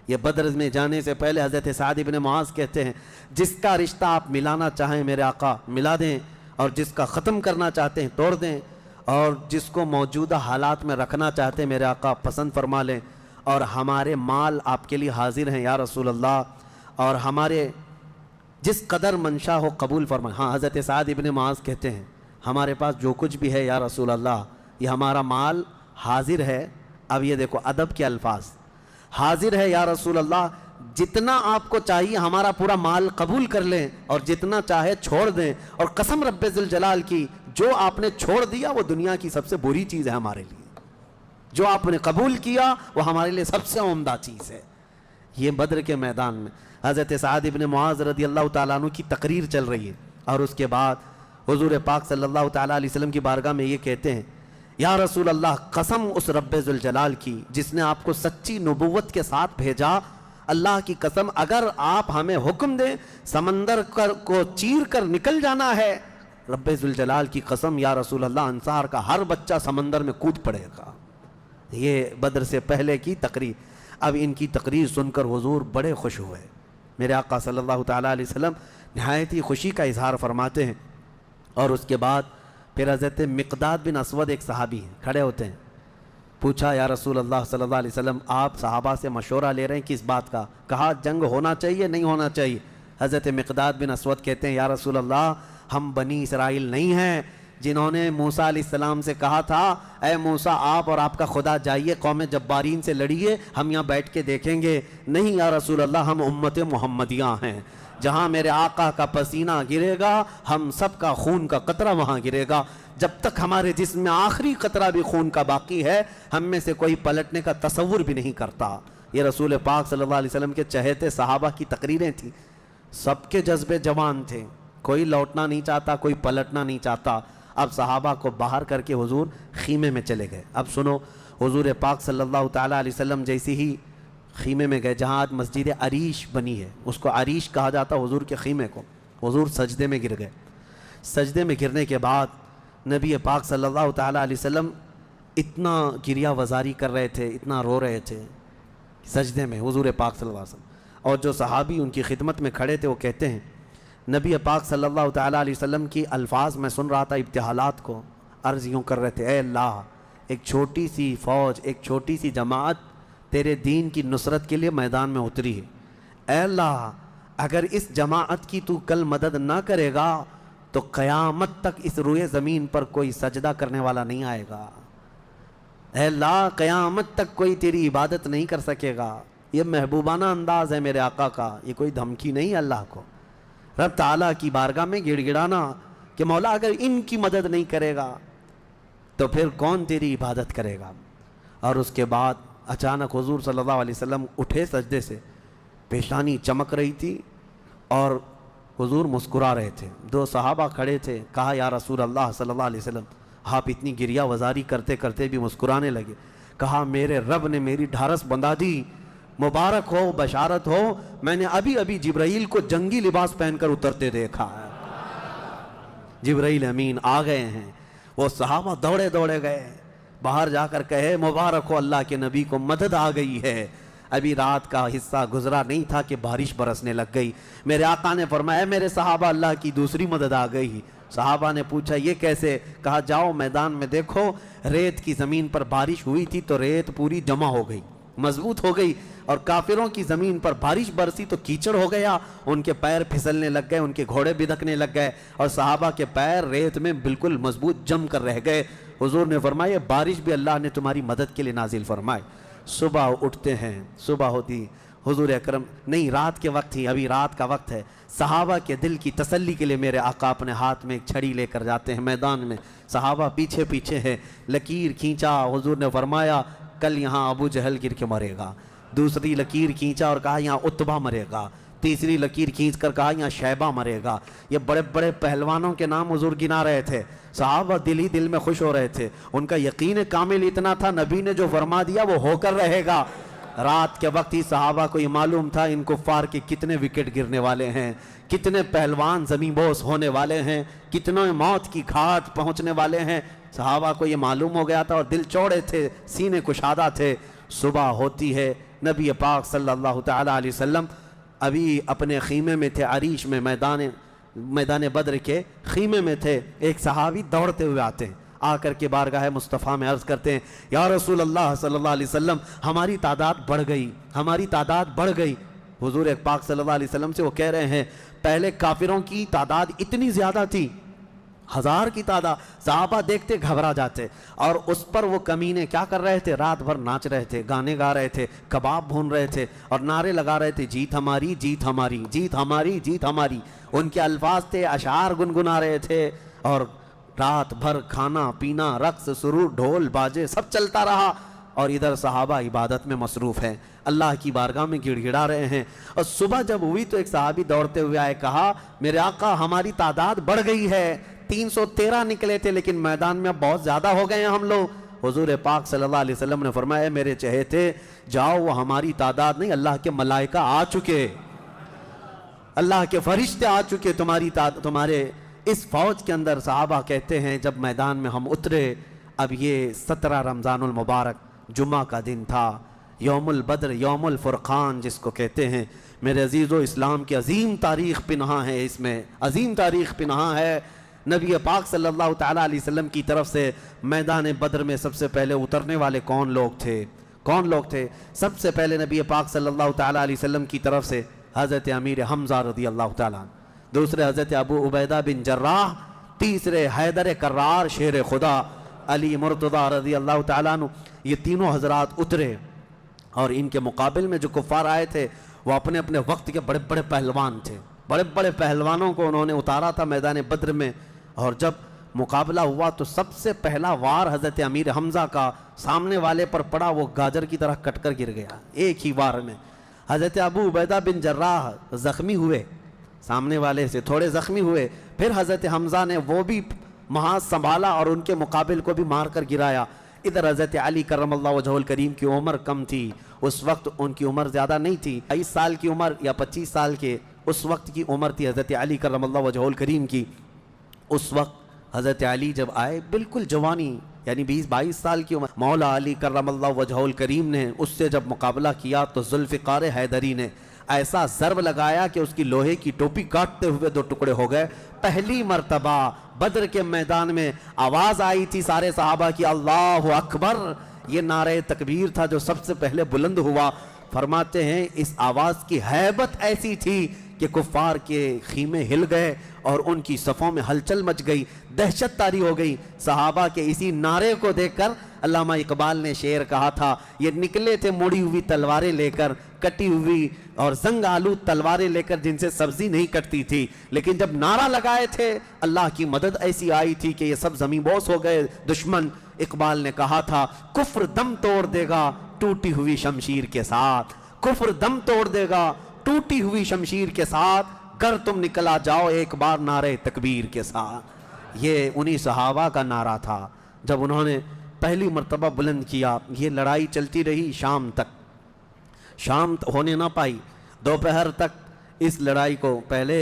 یہ بدر میں جانے سے پہلے حضرت سعد ابن معاذ کہتے ہیں جس کا رشتہ آپ ملانا چاہیں میرے آقا ملا دیں، اور جس کا ختم کرنا چاہتے ہیں توڑ دیں، اور جس کو موجودہ حالات میں رکھنا چاہتے ہیں میرے آقا پسند فرما لیں، اور ہمارے مال آپ کے لیے حاضر ہیں یا رسول اللہ، اور ہمارے جس قدر منشا ہو قبول فرمائیں۔ ہاں حضرت سعد ابن معاذ کہتے ہیں ہمارے پاس جو کچھ بھی ہے یا رسول اللہ یہ ہمارا مال حاضر ہے۔ اب یہ دیکھو ادب کے الفاظ، حاضر ہے یا رسول اللہ، جتنا آپ کو چاہیے ہمارا پورا مال قبول کر لیں اور جتنا چاہے چھوڑ دیں، اور قسم رب ذوالجلال کی جو آپ نے چھوڑ دیا وہ دنیا کی سب سے بری چیز ہے ہمارے لیے، جو آپ نے قبول کیا وہ ہمارے لیے سب سے عمدہ چیز ہے۔ یہ بدر کے میدان میں حضرت سعد ابن معاذ رضی اللہ تعالیٰ عنہ کی تقریر چل رہی ہے، اور اس کے بعد حضور پاک صلی اللہ تعالیٰ علیہ وسلم کی بارگاہ میں یہ کہتے ہیں یا رسول اللہ قسم اس رب ذوالجلال کی جس نے آپ کو سچی نبوت کے ساتھ بھیجا، اللہ کی قسم اگر آپ ہمیں حکم دیں سمندر کو چیر کر نکل جانا ہے، رب ذوالجلال کی قسم یا رسول اللہ انصار کا ہر بچہ سمندر میں کود پڑے گا۔ یہ بدر سے پہلے کی تقریر۔ اب ان کی تقریر سن کر حضور بڑے خوش ہوئے، میرے آقا صلی اللہ تعالیٰ علیہ وسلم نہایت ہی خوشی کا اظہار فرماتے ہیں، اور اس کے بعد پھر حضرت مقداد بن اسود ایک صحابی ہیں کھڑے ہوتے ہیں، پوچھا یا رسول اللہ صلی اللہ علیہ وسلم آپ صحابہ سے مشورہ لے رہے ہیں کس بات کا؟ کہا جنگ ہونا چاہیے نہیں ہونا چاہیے؟ حضرت مقداد بن اسود کہتے ہیں یا رسول اللہ ہم بنی اسرائیل نہیں ہیں جنہوں نے موسیٰ علیہ السلام سے کہا تھا اے موسیٰ آپ اور آپ کا خدا جائیے قوم جبارین سے لڑیے، ہم یہاں بیٹھ کے دیکھیں گے۔ نہیں یا رسول اللہ ہم امت محمدیہ ہیں، جہاں میرے آقا کا پسینہ گرے گا ہم سب کا خون کا قطرہ وہاں گرے گا، جب تک ہمارے جسم میں آخری قطرہ بھی خون کا باقی ہے ہم میں سے کوئی پلٹنے کا تصور بھی نہیں کرتا۔ یہ رسول پاک صلی اللہ علیہ وسلم کے چہیتے صحابہ کی تقریریں تھیں، سب کے جذبے جوان تھے، کوئی لوٹنا نہیں چاہتا کوئی پلٹنا نہیں چاہتا۔ اب صحابہ کو باہر کر کے حضور خیمے میں چلے گئے۔ اب سنو حضور پاک صلی اللہ تعالیٰ علیہ وسلم جیسی ہی خیمے میں گئے جہاں آج مسجد عریش بنی ہے، اس کو عریش کہا جاتا حضور کے خیمے کو، حضور سجدے میں گر گئے۔ سجدے میں گرنے کے بعد نبی پاک صلی اللہ تعالیٰ علیہ وسلم اتنا گریہ وزاری کر رہے تھے، اتنا رو رہے تھے سجدے میں حضور پاک صلی اللہ علیہ وسلم، اور جو صحابی ان کی خدمت میں کھڑے تھے وہ کہتے ہیں نبی پاک صلی اللہ تعالیٰ علیہ وسلم کی الفاظ میں سن رہا تھا ابتحالات کو، عرض یوں کر رہے تھے، اے اللہ ایک چھوٹی سی فوج، ایک چھوٹی سی جماعت تیرے دین کی نصرت کے لیے میدان میں اتری ہے، اے اللہ اگر اس جماعت کی تو کل مدد نہ کرے گا تو قیامت تک اس روئے زمین پر کوئی سجدہ کرنے والا نہیں آئے گا، اے اللہ قیامت تک کوئی تیری عبادت نہیں کر سکے گا۔ یہ محبوبانہ انداز ہے میرے آقا کا، یہ کوئی دھمکی نہیں ہے اللہ کو، رب تعالیٰ کی بارگاہ میں گڑ گڑانا کہ مولا اگر ان کی مدد نہیں کرے گا تو پھر کون تیری عبادت کرے گا۔ اور اس کے بعد اچانک حضور صلی اللہ علیہ وسلم اٹھے سجدے سے، پیشانی چمک رہی تھی اور حضور مسکرا رہے تھے، دو صحابہ کھڑے تھے، کہا یا رسول اللہ صلی اللہ علیہ وسلم آپ اتنی گریہ وزاری کرتے کرتے بھی مسکرانے لگے، کہا میرے رب نے میری ڈھارس بندھا دی، مبارک ہو، بشارت ہو، میں نے ابھی ابھی جبرائیل کو جنگی لباس پہن کر اترتے دیکھا ہے، جبرائیل امین آ گئے ہیں۔ وہ صحابہ دوڑے دوڑے گئے، باہر جا کر کہے مبارک ہو، اللہ کے نبی کو مدد آ گئی ہے، ابھی رات کا حصہ گزرا نہیں تھا کہ بارش برسنے لگ گئی۔ میرے آقا نے فرمایا میرے صحابہ اللہ کی دوسری مدد آ گئی۔ صحابہ نے پوچھا یہ کیسے؟ کہا جاؤ میدان میں دیکھو، ریت کی زمین پر بارش ہوئی تھی تو ریت پوری جمع ہو گئی، مضبوط ہو گئی، اور کافروں کی زمین پر بارش برسی تو کیچڑ ہو گیا، ان کے پیر پھسلنے لگ گئے، ان کے گھوڑے بدکنے لگ گئے، اور صحابہ کے پیر ریت میں بالکل مضبوط جم کر رہ گئے۔ حضور نے فرمایا بارش بھی اللہ نے تمہاری مدد کے لیے نازل فرمائے۔ صبح اٹھتے ہیں، صبح ہوتی، حضور اکرم نہیں رات کے وقت ہی، ابھی رات کا وقت ہے، صحابہ کے دل کی تسلی کے لیے میرے آقا اپنے ہاتھ میں ایک چھڑی لے کر جاتے ہیں میدان میں، صحابہ پیچھے پیچھے ہیں، لکیر کھینچا، حضور نے فرمایا کل یہاں ابو جہل گر کے مرے گا، دوسری لکیر کھینچا اور کہا یہاں عتبہ مرے گا، تیسری لکیر کھینچ کر کہا یہاں شیبہ مرے گا۔ یہ بڑے بڑے پہلوانوں کے نام حضور گنا رہے تھے، صحابہ دل ہی دل میں خوش ہو رہے تھے، ان کا یقین کامل اتنا تھا نبی نے جو فرما دیا وہ ہو کر رہے گا۔ رات کے وقت ہی صحابہ کو یہ معلوم تھا ان کفار کے کتنے وکٹ گرنے والے ہیں، کتنے پہلوان زمین بوس ہونے والے ہیں، کتنے موت کی گھاٹ پہنچنے والے ہیں، صحابہ کو یہ معلوم ہو گیا تھا اور دل چوڑے تھے، سینے کشادہ تھے۔ صبح ہوتی ہے، نبی پاک صلی اللہ تعالیٰ علیہ وسلم ابھی اپنے خیمے میں تھے، عریش میں، میدان بدر کے خیمے میں تھے، ایک صحابی دوڑتے ہوئے آتے ہیں، آ کر کے بارگاہ مصطفیٰ میں عرض کرتے ہیں یا رسول اللہ صلی اللہ علیہ وسلم ہماری تعداد بڑھ گئی، ہماری تعداد بڑھ گئی۔ حضور پاک صلی اللہ علیہ وسلم سے وہ کہہ رہے ہیں پہلے کافروں کی تعداد اتنی زیادہ تھی، 1000 کی تعداد، صحابہ دیکھتے گھبرا جاتے، اور اس پر وہ کمینے کیا کر رہے تھے؟ رات بھر ناچ رہے تھے، گانے گا رہے تھے، کباب بھون رہے تھے اور نعرے لگا رہے تھے جیت ہماری، جیت ہماری، جیت ہماری، جیت ہماری۔ ان کے الفاظ تھے، اشعار گنگنا رہے تھے، اور رات بھر کھانا پینا، رقص سرور، ڈھول باجے سب چلتا رہا، اور ادھر صحابہ عبادت میں مصروف ہیں، اللہ کی بارگاہ میں گڑ گڑا رہے ہیں۔ اور صبح جب ہوئی تو ایک صحابی دوڑتے ہوئے آئے، کہا میرے آقا ہماری تعداد بڑھ گئی ہے، 313 نکلے تھے لیکن میدان میں اب بہت زیادہ ہو گئے ہیں ہم لوگ۔ حضور پاک صلی اللہ علیہ وسلم نے فرمایا میرے چہیتے جاؤ، وہ ہماری تعداد نہیں، اللہ کے ملائکہ آ چکے، اللہ کے فرشتے آ چکے تمہارے اس فوج کے اندر۔ صحابہ کہتے ہیں جب میدان میں ہم اترے، اب یہ 17 رمضان المبارک جمعہ کا دن تھا، یوم البدر، یوم الفرقان جس کو کہتے ہیں۔ میرے عزیزو، اسلام کی عظیم تاریخ پنہاں ہے، اس میں عظیم تاریخ پنہاں ہے۔ نبی پاک صلی اللہ تعالیٰ علیہ وسلم کی طرف سے میدان بدر میں سب سے پہلے اترنے والے کون لوگ تھے؟ کون لوگ تھے؟ سب سے پہلے نبی پاک صلی اللہ تعالیٰ علیہ وسلم کی طرف سے حضرت امیر حمزہ رضی اللہ تعالیٰ عنہ، دوسرے حضرت ابو عبیدہ بن جراح، تیسرے حیدر کرار شیر خدا علی مرتضیٰ رضی اللہ تعالیٰ عنہ۔ یہ تینوں حضرات اترے، اور ان کے مقابل میں جو کفار آئے تھے وہ اپنے اپنے وقت کے بڑے بڑے پہلوان تھے، بڑے بڑے پہلوانوں کو انہوں نے اتارا تھا میدان بدر میں۔ اور جب مقابلہ ہوا تو سب سے پہلا وار حضرت امیر حمزہ کا سامنے والے پر پڑا، وہ گاجر کی طرح کٹ کر گر گیا ایک ہی وار میں۔ حضرت ابو عبیدہ بن جراح زخمی ہوئے، سامنے والے سے تھوڑے زخمی ہوئے، پھر حضرت حمزہ نے وہ بھی محاذ سنبھالا اور ان کے مقابل کو بھی مار کر گرایا۔ ادھر حضرت علی کرم اللہ وجہہ الکریم کی عمر کم تھی، اس وقت ان کی عمر زیادہ نہیں تھی، 22 سال کی عمر یا 25 سال کے اس وقت کی عمر تھی حضرت علی کرم اللہ وجہہ الکریم کی۔ اس وقت حضرت علی جب آئے بالکل جوانی یعنی 20-22 سال کی عمر، مولا علی کرم اللہ وجہہ الکریم نے اس سے جب مقابلہ کیا تو ذوالفقار حیدری نے ایسا ضرب لگایا کہ اس کی لوہے کی ٹوپی کاٹتے ہوئے 2 ٹکڑے ہو گئے۔ پہلی مرتبہ بدر کے میدان میں آواز آئی تھی سارے صحابہ کی اللہ اکبر، یہ نعرہ تکبیر تھا جو سب سے پہلے بلند ہوا۔ فرماتے ہیں اس آواز کی ہیبت ایسی تھی کہ کفار کے خیمے ہل گئے اور ان کی صفوں میں ہلچل مچ گئی، دہشت طاری ہو گئی۔ صحابہ کے اسی نعرے کو دیکھ کر علامہ اقبال نے شعر کہا تھا، یہ نکلے تھے مڑی ہوئی تلواریں لے کر، کٹی ہوئی اور زنگ آلود تلواریں لے کر جن سے سبزی نہیں کٹتی تھی، لیکن جب نعرہ لگائے تھے اللہ کی مدد ایسی آئی تھی کہ یہ سب زمین بوس ہو گئے دشمن۔ اقبال نے کہا تھا کفر دم توڑ دے گا ٹوٹی ہوئی شمشیر کے ساتھ، کفر دم توڑ دے گا ٹوٹی ہوئی شمشیر کے ساتھ، گر تم نکلا جاؤ ایک بار نعرہ تکبیر کے ساتھ۔ یہ انہی صحابہ کا نعرہ تھا جب انہوں نے پہلی مرتبہ بلند کیا۔ یہ لڑائی چلتی رہی شام تک، شام ہونے نہ پائی، دوپہر تک اس لڑائی کو پہلے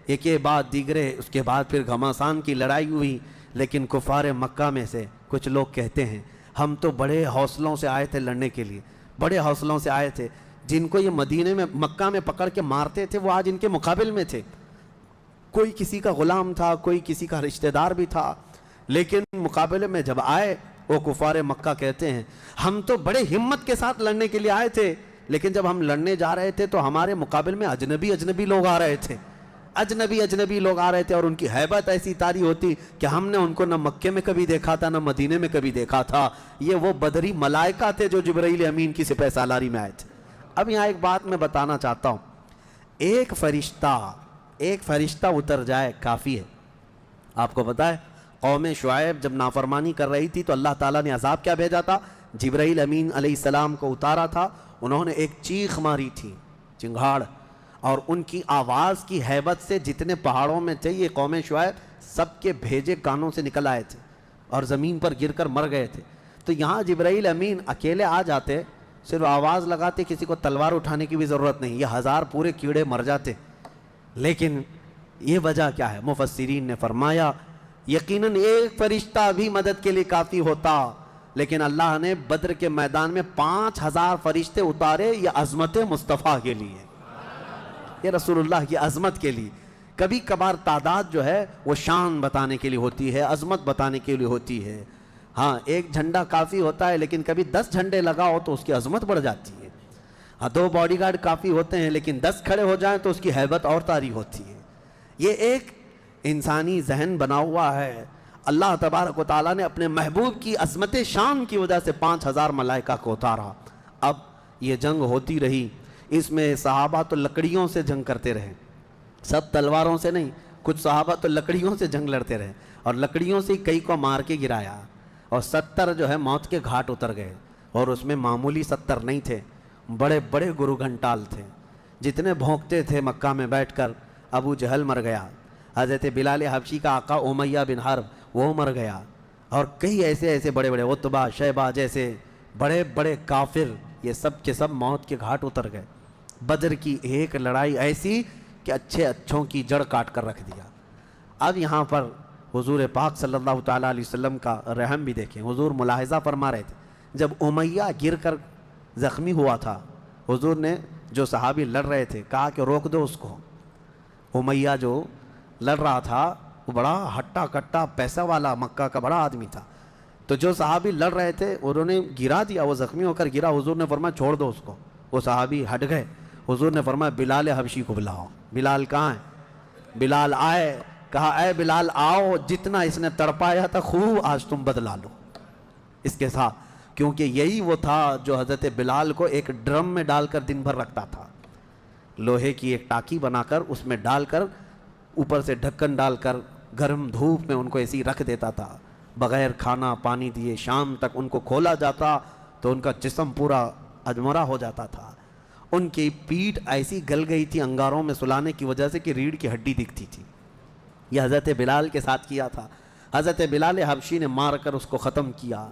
ایک بعد دیگرے، اس کے بعد پھر گھماسان کی لڑائی ہوئی۔ لیکن کفار مکہ میں سے کچھ لوگ کہتے ہیں ہم تو بڑے حوصلوں سے آئے تھے لڑنے کے لیے، بڑے حوصلوں سے آئے تھے، جن کو یہ مدینے میں مکہ میں پکڑ کے مارتے تھے وہ آج ان کے مقابل میں تھے، کوئی کسی کا غلام تھا، کوئی کسی کا رشتہ دار بھی تھا، لیکن مقابلے میں جب آئے وہ کفار مکہ کہتے ہیں ہم تو بڑے ہمت کے ساتھ لڑنے کے لیے آئے تھے، لیکن جب ہم لڑنے جا رہے تھے تو ہمارے مقابل میں اجنبی لوگ آ رہے تھے، اجنبی لوگ آ رہے تھے، اور ان کی ہیبت ایسی طاری ہوتی کہ ہم نے ان کو نہ مکے میں کبھی دیکھا تھا نہ مدینے میں کبھی دیکھا تھا۔ یہ وہ بدری ملائکہ تھے جو جبرائیل امین کی سپہ سالاری میں آئے تھے۔ اب یہاں ایک بات میں بتانا چاہتا ہوں، ایک فرشتہ اتر جائے کافی ہے۔ آپ کو پتا ہے قوم شعیب جب نافرمانی کر رہی تھی تو اللہ تعالیٰ نے عذاب کیا بھیجا تھا؟ جبرائیل امین علیہ السلام کو اتارا تھا، انہوں نے ایک چیخ ماری تھی، چنگھاڑ، اور ان کی آواز کی ہیبت سے جتنے پہاڑوں میں تھے یہ قوم شعیب سب کے بھیجے کانوں سے نکل آئے تھے اور زمین پر گر کر مر گئے تھے۔ تو یہاں جبرائیل امین اکیلے آ جاتے، صرف آواز لگاتے، کسی کو تلوار اٹھانے کی بھی ضرورت نہیں، یہ 1000 پورے کیڑے مر جاتے۔ لیکن یہ وجہ کیا ہے؟ مفسرین نے فرمایا یقیناً ایک فرشتہ بھی مدد کے لیے کافی ہوتا، لیکن اللہ نے بدر کے میدان میں 5000 فرشتے اتارے، یہ عظمت مصطفیٰ کے لیے، یہ رسول اللہ کی عظمت کے لیے۔ کبھی کبھار تعداد جو ہے وہ شان بتانے کے لیے ہوتی ہے، عظمت بتانے کے لیے ہوتی ہے۔ ہاں ایک جھنڈا کافی ہوتا ہے، لیکن کبھی 10 جھنڈے لگاؤ تو اس کی عظمت بڑھ جاتی ہے۔ ہاں 2 باڈی گارڈ کافی ہوتے ہیں، لیکن 10 کھڑے ہو جائیں تو اس کی ہیبت اور طاری ہوتی ہے۔ یہ ایک انسانی ذہن بنا ہوا ہے۔ اللہ تبارک و تعالیٰ نے اپنے محبوب کی عظمت شان کی وجہ سے 5000 ملائکہ کو اتارا۔ اب یہ جنگ ہوتی رہی، اس میں صحابہ تو لکڑیوں سے جنگ کرتے رہے، سب تلواروں سے نہیں، کچھ صحابہ تو لکڑیوں سے جنگ لڑتے رہے، اور لکڑیوں سے کئی کو مار کے گرایا، اور 70 جو ہے موت کے گھاٹ اتر گئے۔ اور اس میں معمولی 70 نہیں تھے، بڑے بڑے گرو گھنٹال تھے، جتنے بھونکتے تھے مکہ میں بیٹھ کر۔ ابو جہل مر گیا، حضرت بلال حبشی کا آقا امیہ بن حرب وہ مر گیا، اور کئی ایسے بڑے بڑے عتبہ شیبہ جیسے بڑے بڑے کافر، یہ سب کے سب موت کے گھاٹ اتر گئے۔ بدر کی ایک لڑائی ایسی کہ اچھوں کی جڑ کاٹ کر رکھ دیا۔ اب یہاں پر حضور پاک صلی اللہ تعالیٰ علیہ وسلم کا رحم بھی دیکھیں۔ حضور ملاحظہ فرما رہے تھے، جب امیہ گر کر زخمی ہوا تھا، حضور نے جو صحابی لڑ رہے تھے کہا کہ روک دو اس کو۔ امیہ جو لڑ رہا تھا وہ بڑا ہٹا کٹا پیسہ والا مکہ کا بڑا آدمی تھا، تو جو صحابی لڑ رہے تھے انہوں نے گرا دیا، وہ زخمی ہو کر گرا، حضور نے فرمایا چھوڑ دو اس کو۔ وہ صحابی ہٹ گئے، حضور نے فرمایا بلال حبشی کو بلاؤ۔ بلال کہاں ہے؟ بلال آئے، کہا اے بلال آؤ، جتنا اس نے تڑپایا تھا خوب آج تم بدلا لو اس کے ساتھ، کیونکہ یہی وہ تھا جو حضرت بلال کو ایک ڈرم میں ڈال کر دن بھر رکھتا تھا، لوہے کی ایک ٹاکی بنا کر اس میں ڈال کر اوپر سے ڈھکن ڈال کر گرم دھوپ میں ان کو ایسے ہی رکھ دیتا تھا، بغیر کھانا پانی دیے شام تک ان کو کھولا جاتا تو ان کا جسم پورا اجمرا ہو جاتا تھا۔ ان کی پیٹھ ایسی گل گئی تھی انگاروں میں سلانے کی وجہ سے کہ ریڑھ کی ہڈی دکھتی تھی۔ یہ حضرت بلال کے ساتھ کیا تھا، حضرت بلال حبشی نے مار کر اس کو ختم کیا۔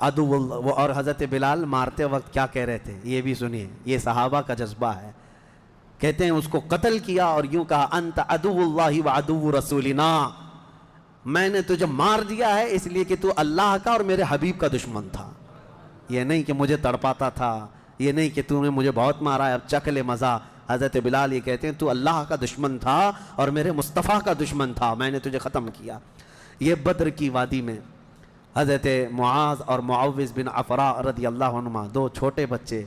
عدو اللہ، اور حضرت بلال مارتے وقت کیا کہہ رہے تھے یہ بھی سنیے، یہ صحابہ کا جذبہ ہے۔ کہتے ہیں اس کو قتل کیا اور یوں کہا انت عدو اللہ و عدو رسولنا، میں نے تجھے مار دیا ہے اس لیے کہ تو اللہ کا اور میرے حبیب کا دشمن تھا، یہ نہیں کہ مجھے تڑپاتا تھا، یہ نہیں کہ تو نے مجھے بہت مارا ہے اب چکھ لے مزہ۔ حضرت بلال یہ کہتے ہیں تو اللہ کا دشمن تھا اور میرے مصطفیٰ کا دشمن تھا، میں نے تجھے ختم کیا۔ یہ بدر کی وادی میں حضرت معاذ اور معوذ بن عفراء رضی اللہ عنہما، دو چھوٹے بچے،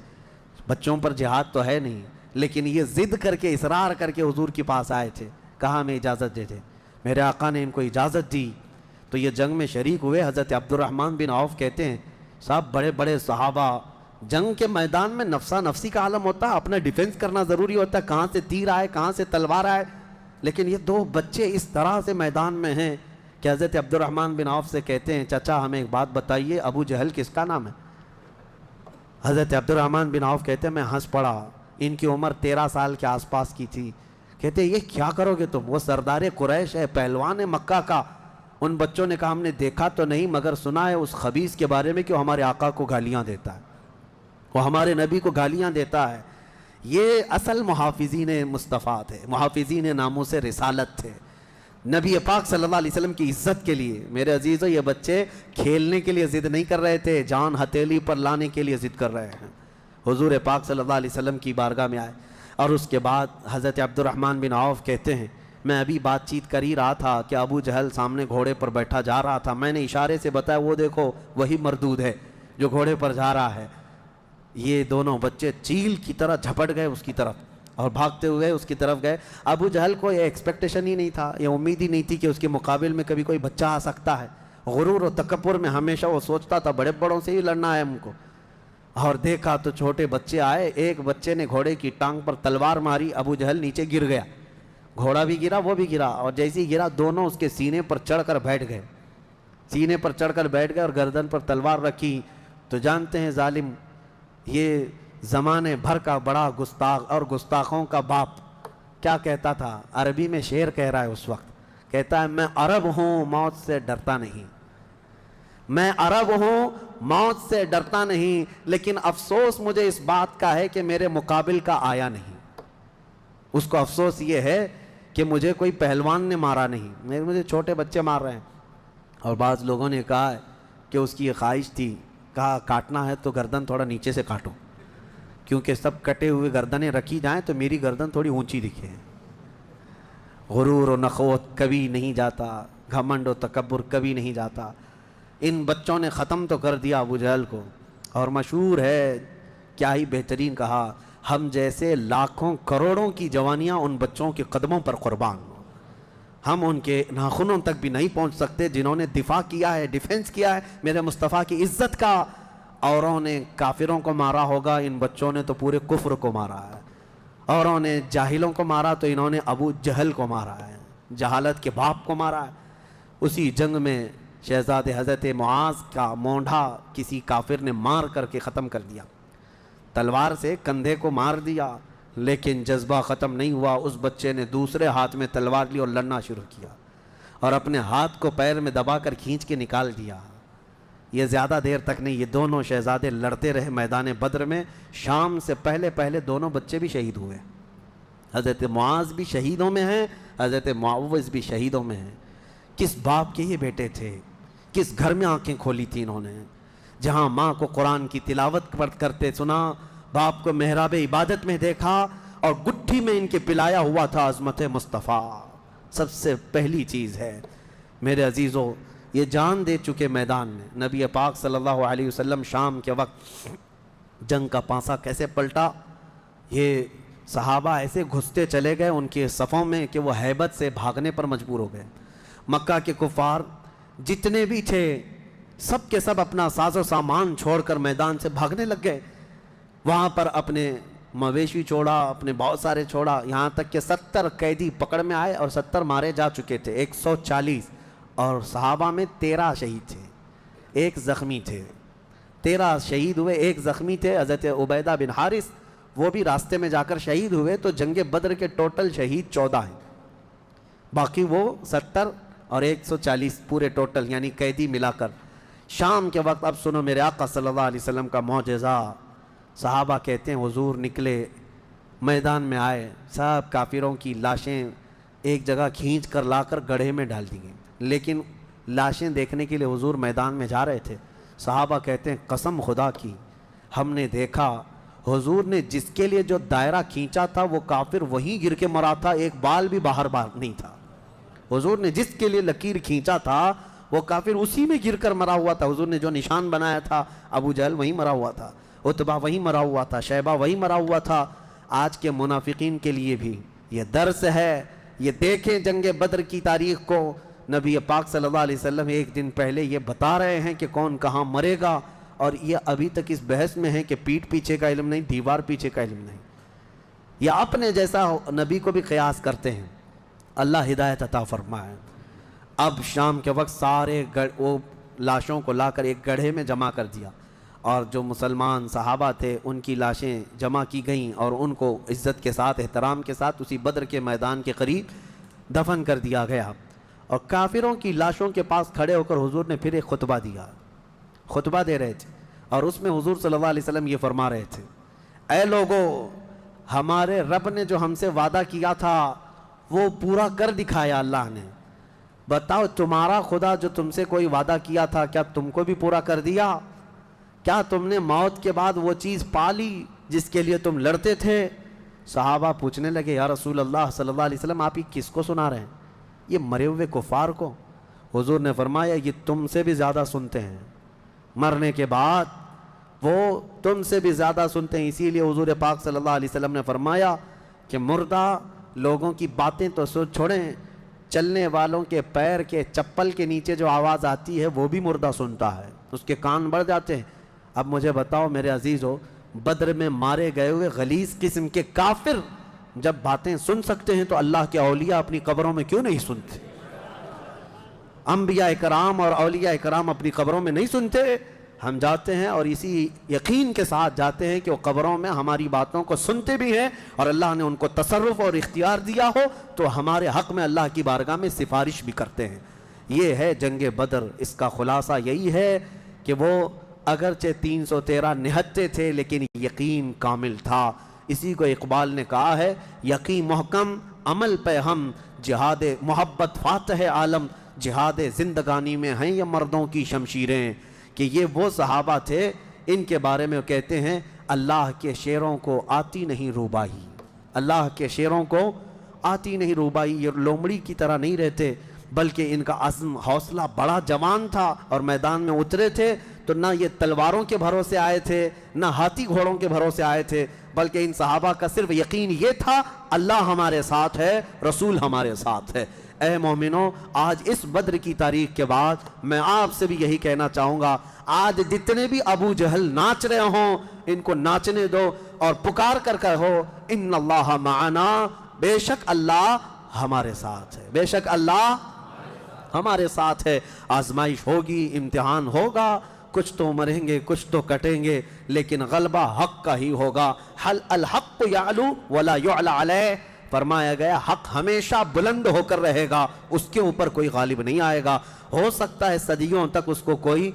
بچوں پر جہاد تو ہے نہیں لیکن یہ ضد کر کے اصرار کر کے حضور کے پاس آئے تھے، کہا ہمیں اجازت دے دے۔ میرے آقا نے ان کو اجازت دی تو یہ جنگ میں شریک ہوئے۔ حضرت عبد الرحمن بن عوف کہتے ہیں صاحب بڑے بڑے صحابہ، جنگ کے میدان میں نفسا نفسی کا عالم ہوتا ہے، اپنا ڈیفنس کرنا ضروری ہوتا ہے، کہاں سے تیر آئے کہاں سے تلوار آئے، لیکن یہ دو بچے اس طرح سے میدان میں ہیں کہ حضرت عبد الرحمن بن عوف سے کہتے ہیں چچا ہمیں ایک بات بتائیے، ابو جہل کس کا نام ہے؟ حضرت عبد الرحمن بن عوف کہتے ہیں میں ہنس پڑا، ان کی عمر 13 سال کے آس پاس کی تھی۔ کہتے ہیں یہ کیا کرو گے تم؟ وہ سردار قریش ہے، پہلوان ہے مکہ کا۔ ان بچوں نے کہا ہم نے دیکھا تو نہیں مگر سنا ہے اس خبیث کے بارے میں کہ وہ ہمارے آقا کو گالیاں دیتا ہے، وہ ہمارے نبی کو گالیاں دیتا ہے۔ یہ اصل محافظین مصطفیٰ تھے، محافظین ناموس رسالت تھے، نبی پاک صلی اللہ علیہ وسلم کی عزت کے لیے۔ میرے عزیزو یہ بچے کھیلنے کے لیے ضد نہیں کر رہے تھے، جان ہتھیلی پر لانے کے لیے ضد کر رہے ہیں۔ حضور پاک صلی اللہ علیہ وسلم کی بارگاہ میں آئے اور اس کے بعد حضرت عبد الرحمن بن عوف کہتے ہیں میں ابھی بات چیت کر ہی رہا تھا کہ ابو جہل سامنے گھوڑے پر بیٹھا جا رہا تھا، میں نے اشارے سے بتایا وہ دیکھو وہی مردود ہے جو گھوڑے پر جا رہا ہے۔ یہ دونوں بچے چیل کی طرح جھپٹ گئے اس کی طرف اور بھاگتے ہوئے اس کی طرف گئے۔ ابو جہل کو یہ ایکسپیکٹیشن ہی نہیں تھا، یہ امید ہی نہیں تھی کہ اس کے مقابل میں کبھی کوئی بچہ آ سکتا ہے۔ غرور و تکبر میں ہمیشہ وہ سوچتا تھا بڑے بڑوں سے ہی لڑنا ہے ہم کو، اور دیکھا تو چھوٹے بچے آئے، ایک بچے نے گھوڑے کی ٹانگ پر تلوار ماری، ابو جہل نیچے گر گیا، گھوڑا بھی گرا وہ بھی گرا، اور جیسے ہی گرا دونوں اس کے سینے پر چڑھ کر بیٹھ گئے، سینے پر چڑھ کر بیٹھ گئے اور گردن پر تلوار رکھی۔ تو جانتے ہیں ظالم یہ زمانے بھر کا بڑا گستاخ اور گستاخوں کا باپ کیا کہتا تھا، عربی میں شعر کہہ رہا ہے اس وقت، کہتا ہے میں عرب ہوں موت سے ڈرتا نہیں، میں عرب ہوں موت سے ڈرتا نہیں، لیکن افسوس مجھے اس بات کا ہے کہ میرے مقابل کا آیا نہیں۔ اس کو افسوس یہ ہے کہ مجھے کوئی پہلوان نے مارا نہیں، مجھے چھوٹے بچے مار رہے ہیں۔ اور بعض لوگوں نے کہا ہے کہ اس کی یہ خواہش تھی، کہا کاٹنا ہے تو گردن تھوڑا نیچے سے کاٹو، کیونکہ سب کٹے ہوئے گردنیں رکھی جائیں تو میری گردن تھوڑی اونچی دکھے۔ غرور و نخوت کبھی نہیں جاتا، گھمنڈ و تکبر کبھی نہیں جاتا۔ ان بچوں نے ختم تو کر دیا ابو جہل کو، اور مشہور ہے کیا ہی بہترین کہا، ہم جیسے لاکھوں کروڑوں کی جوانیاں ان بچوں کے قدموں پر قربان، ہم ان کے ناخنوں تک بھی نہیں پہنچ سکتے جنہوں نے دفاع کیا ہے، ڈیفنس کیا ہے میرے مصطفیٰ کی عزت کا۔ اوروں نے کافروں کو مارا ہوگا، ان بچوں نے تو پورے کفر کو مارا ہے۔ اوروں نے جاہلوں کو مارا تو انہوں نے ابو جہل کو مارا ہے، جہالت کے باپ کو مارا ہے۔ اسی جنگ میں شہزادے حضرت معاذ کا مونڈھا کسی کافر نے مار کر کے ختم کر دیا، تلوار سے کندھے کو مار دیا، لیکن جذبہ ختم نہیں ہوا۔ اس بچے نے دوسرے ہاتھ میں تلوار لی اور لڑنا شروع کیا، اور اپنے ہاتھ کو پیر میں دبا کر کھینچ کے نکال دیا۔ یہ زیادہ دیر تک نہیں، یہ دونوں شہزادے لڑتے رہے میدان بدر میں۔ شام سے پہلے پہلے دونوں بچے بھی شہید ہوئے، حضرت معاذ بھی شہیدوں میں ہیں، حضرت معوذ بھی شہیدوں میں ہیں۔ کس باپ کے یہ بیٹے تھے، کس گھر میں آنکھیں کھولی تھی انہوں نے، جہاں ماں کو قرآن کی تلاوت کرتے سنا، باپ کو محراب عبادت میں دیکھا، اور گٹھی میں ان کے پلایا ہوا تھا عظمت مصطفیٰ۔ سب سے پہلی چیز ہے میرے عزیزو، یہ جان دے چکے میدان میں نبی پاک صلی اللہ علیہ وسلم شام کے وقت جنگ کا پانسا کیسے پلٹا۔ یہ صحابہ ایسے گھستے چلے گئے ان کے صفوں میں کہ وہ ہیبت سے بھاگنے پر مجبور ہو گئے۔ مکہ کے کفار جتنے بھی تھے سب کے سب اپنا ساز و سامان چھوڑ کر میدان سے بھاگنے لگ گئے۔ وہاں پر اپنے مویشی چھوڑا، اپنے بہت سارے چھوڑا، یہاں تک کہ 70 قیدی پکڑ میں آئے اور 70 مارے جا چکے تھے، 140، اور صحابہ میں 13 شہید تھے، ایک زخمی تھے۔ 13 شہید ہوئے، ایک زخمی تھے حضرت عبیدہ بن حارث، وہ بھی راستے میں جا کر شہید ہوئے۔ تو جنگ بدر کے ٹوٹل شہید 14 ہیں، باقی وہ 70 اور 140 پورے ٹوٹل یعنی قیدی ملا کر۔ شام کے وقت اب سنو میرے آقا صلی اللہ علیہ وسلم کا معجزہ۔ صحابہ کہتے ہیں حضور نکلے، میدان میں آئے، سب کافروں کی لاشیں ایک جگہ کھینچ کر لا کر گڑھے میں ڈال دی گئیں۔ لیکن لاشیں دیکھنے کے لیے حضور میدان میں جا رہے تھے. صحابہ کہتے ہیں قسم خدا کی ہم نے دیکھا حضور نے جس کے لیے جو دائرہ کھینچا تھا وہ کافر وہیں گر کے مرا تھا, ایک بال بھی باہر نہیں تھا. حضور نے جس کے لیے لکیر کھینچا تھا وہ کافر اسی میں گر کر مرا ہوا تھا. حضور نے جو نشان بنایا تھا ابو جہل وہیں مرا ہوا تھا, عتبہ وہیں مرا ہوا تھا, شیبہ وہیں مرا ہوا تھا. آج کے منافقین کے لیے بھی یہ درس ہے. یہ دیکھیں جنگ بدر کی تاریخ کو, نبی پاک صلی اللہ علیہ وسلم ایک دن پہلے یہ بتا رہے ہیں کہ کون کہاں مرے گا, اور یہ ابھی تک اس بحث میں ہے کہ پیٹ پیچھے کا علم نہیں, دیوار پیچھے کا علم نہیں. یہ اپنے جیسا نبی کو بھی قیاس کرتے ہیں. اللہ ہدایت عطا فرمائے. اب شام کے وقت سارے وہ لاشوں کو لا کر ایک گڑھے میں جمع کر دیا, اور جو مسلمان صحابہ تھے ان کی لاشیں جمع کی گئیں اور ان کو عزت کے ساتھ احترام کے ساتھ اسی بدر کے میدان کے قریب دفن کر دیا گیا. اور کافروں کی لاشوں کے پاس کھڑے ہو کر حضور نے پھر ایک خطبہ دیا. خطبہ دے رہے تھے اور اس میں حضور صلی اللہ علیہ وسلم یہ فرما رہے تھے, اے لوگو ہمارے رب نے جو ہم سے وعدہ کیا تھا وہ پورا کر دکھایا اللہ نے. بتاؤ تمہارا خدا جو تم سے کوئی وعدہ کیا تھا کیا تم کو بھی پورا کر دیا؟ کیا تم نے موت کے بعد وہ چیز پا لی جس کے لیے تم لڑتے تھے؟ صحابہ پوچھنے لگے یا رسول اللہ صلی اللہ علیہ وسلم آپ ہی کس کو سنا رہے ہیں؟ یہ مرے ہوئے کفار کو. حضور نے فرمایا یہ تم سے بھی زیادہ سنتے ہیں, مرنے کے بعد وہ تم سے بھی زیادہ سنتے ہیں. اسی لیے حضور پاک صلی اللہ علیہ وسلم نے فرمایا کہ مردہ لوگوں کی باتیں تو چھوڑیں, چلنے والوں کے پیر کے چپل کے نیچے جو آواز آتی ہے وہ بھی مردہ سنتا ہے, اس کے کان بڑھ جاتے ہیں. اب مجھے بتاؤ میرے عزیزو, بدر میں مارے گئے ہوئے غلیظ قسم کے کافر جب باتیں سن سکتے ہیں تو اللہ کے اولیاء اپنی قبروں میں کیوں نہیں سنتے؟ انبیاء کرام اور اولیاء کرام اپنی قبروں میں نہیں سنتے. ہم جاتے ہیں اور اسی یقین کے ساتھ جاتے ہیں کہ وہ قبروں میں ہماری باتوں کو سنتے بھی ہیں, اور اللہ نے ان کو تصرف اور اختیار دیا ہو تو ہمارے حق میں اللہ کی بارگاہ میں سفارش بھی کرتے ہیں. یہ ہے جنگ بدر. اس کا خلاصہ یہی ہے کہ وہ اگرچہ 313 نہتے تھے لیکن یقین کامل تھا. اسی کو اقبال نے کہا ہے, یقین محکم عمل پہ ہم, جہاد محبت فاتح عالم, جہاد زندگانی میں ہیں یہ مردوں کی شمشیریں. کہ یہ وہ صحابہ تھے, ان کے بارے میں کہتے ہیں اللہ کے شیروں کو آتی نہیں روبائی, اللہ کے شیروں کو آتی نہیں روبائی. یہ لومڑی کی طرح نہیں رہتے بلکہ ان کا عزم حوصلہ بڑا جوان تھا, اور میدان میں اترے تھے تو نہ یہ تلواروں کے بھروسے آئے تھے نہ ہاتھی گھوڑوں کے بھروسے آئے تھے, بلکہ ان صحابہ کا صرف یقین یہ تھا اللہ ہمارے ساتھ ہے, رسول ہمارے ساتھ ہے. اے مومنوں, آج اس بدر کی تاریخ کے بعد میں آپ سے بھی یہی کہنا چاہوں گا, آج جتنے بھی ابو جہل ناچ رہے ہوں ان کو ناچنے دو اور پکار کر کہو ان اللہ معنا, بے شک اللہ ہمارے ساتھ ہے, بے شک اللہ ہمارے ساتھ ہے. آزمائش ہوگی, امتحان ہوگا, کچھ تو مریں گے کچھ تو کٹیں گے, لیکن غلبہ حق کا ہی ہوگا. حل الحق یعلو ولا یعلی علیہ, فرمایا گیا حق ہمیشہ بلند ہو کر رہے گا, اس کے اوپر کوئی غالب نہیں آئے گا. ہو سکتا ہے صدیوں تک اس کو کوئی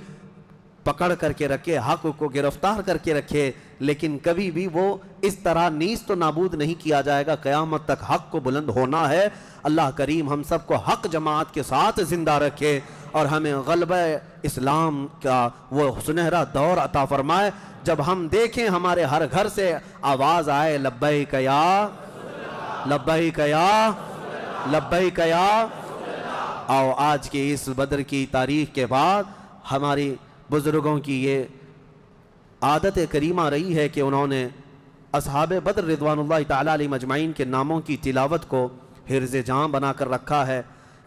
پکڑ کر کے رکھے, حق کو گرفتار کر کے رکھے, لیکن کبھی بھی وہ اس طرح نیست و نابود نہیں کیا جائے گا. قیامت تک حق کو بلند ہونا ہے. اللہ کریم ہم سب کو حق جماعت کے ساتھ زندہ رکھے اور ہمیں غلبہ اسلام کا وہ سنہرا دور عطا فرمائے جب ہم دیکھیں ہمارے ہر گھر سے آواز آئے لبیک یا لبیک یا لبیک یا. آؤ آج کی اس بدر کی تاریخ کے بعد ہماری بزرگوں کی یہ عادت کریمہ رہی ہے کہ انہوں نے اصحاب بدر رضوان اللہ تعالیٰ علیہ مجمعین کے ناموں کی تلاوت کو حرز جاں بنا کر رکھا ہے.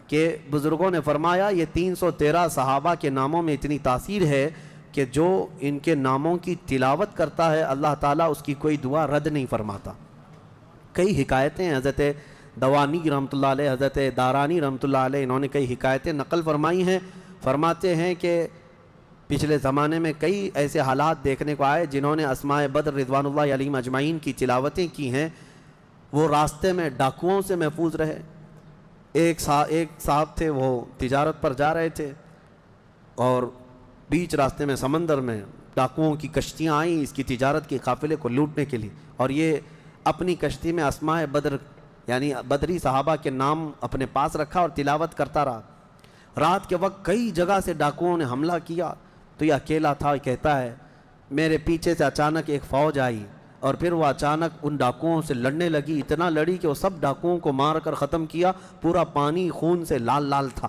کہ بزرگوں نے فرمایا یہ 313 صحابہ کے ناموں میں اتنی تاثیر ہے کہ جو ان کے ناموں کی تلاوت کرتا ہے اللہ تعالیٰ اس کی کوئی دعا رد نہیں فرماتا. کئی حکایتیں حضرت دوانی رحمۃ اللہ علیہ, حضرت دارانی رحمۃ اللہ علیہ, انہوں نے کئی حکایتیں نقل فرمائی ہیں. فرماتے ہیں کہ پچھلے زمانے میں کئی ایسے حالات دیکھنے کو آئے جنہوں نے اسماء بدر رضوان اللہ علیہ مجمعین کی تلاوتیں کی ہیں, وہ راستے میں ڈاکوؤں سے محفوظ رہے. ایک صاحب تھے, وہ تجارت پر جا رہے تھے اور بیچ راستے میں سمندر میں ڈاکوؤں کی کشتیاں آئیں اس کی تجارت کے قافلے کو لوٹنے کے لیے, اور یہ اپنی کشتی میں اسماء بدر یعنی بدری صحابہ کے نام اپنے پاس رکھا اور تلاوت کرتا رہا. رات کے وقت کئی جگہ سے ڈاکوؤں نے حملہ کیا، تو یہ اکیلا تھا۔ کہتا ہے میرے پیچھے سے اچانک ایک فوج آئی اور پھر وہ اچانک ان ڈاکوؤں سے لڑنے لگی، اتنا لڑی کہ وہ سب ڈاکوؤں کو مار کر ختم کیا، پورا پانی خون سے لال لال تھا۔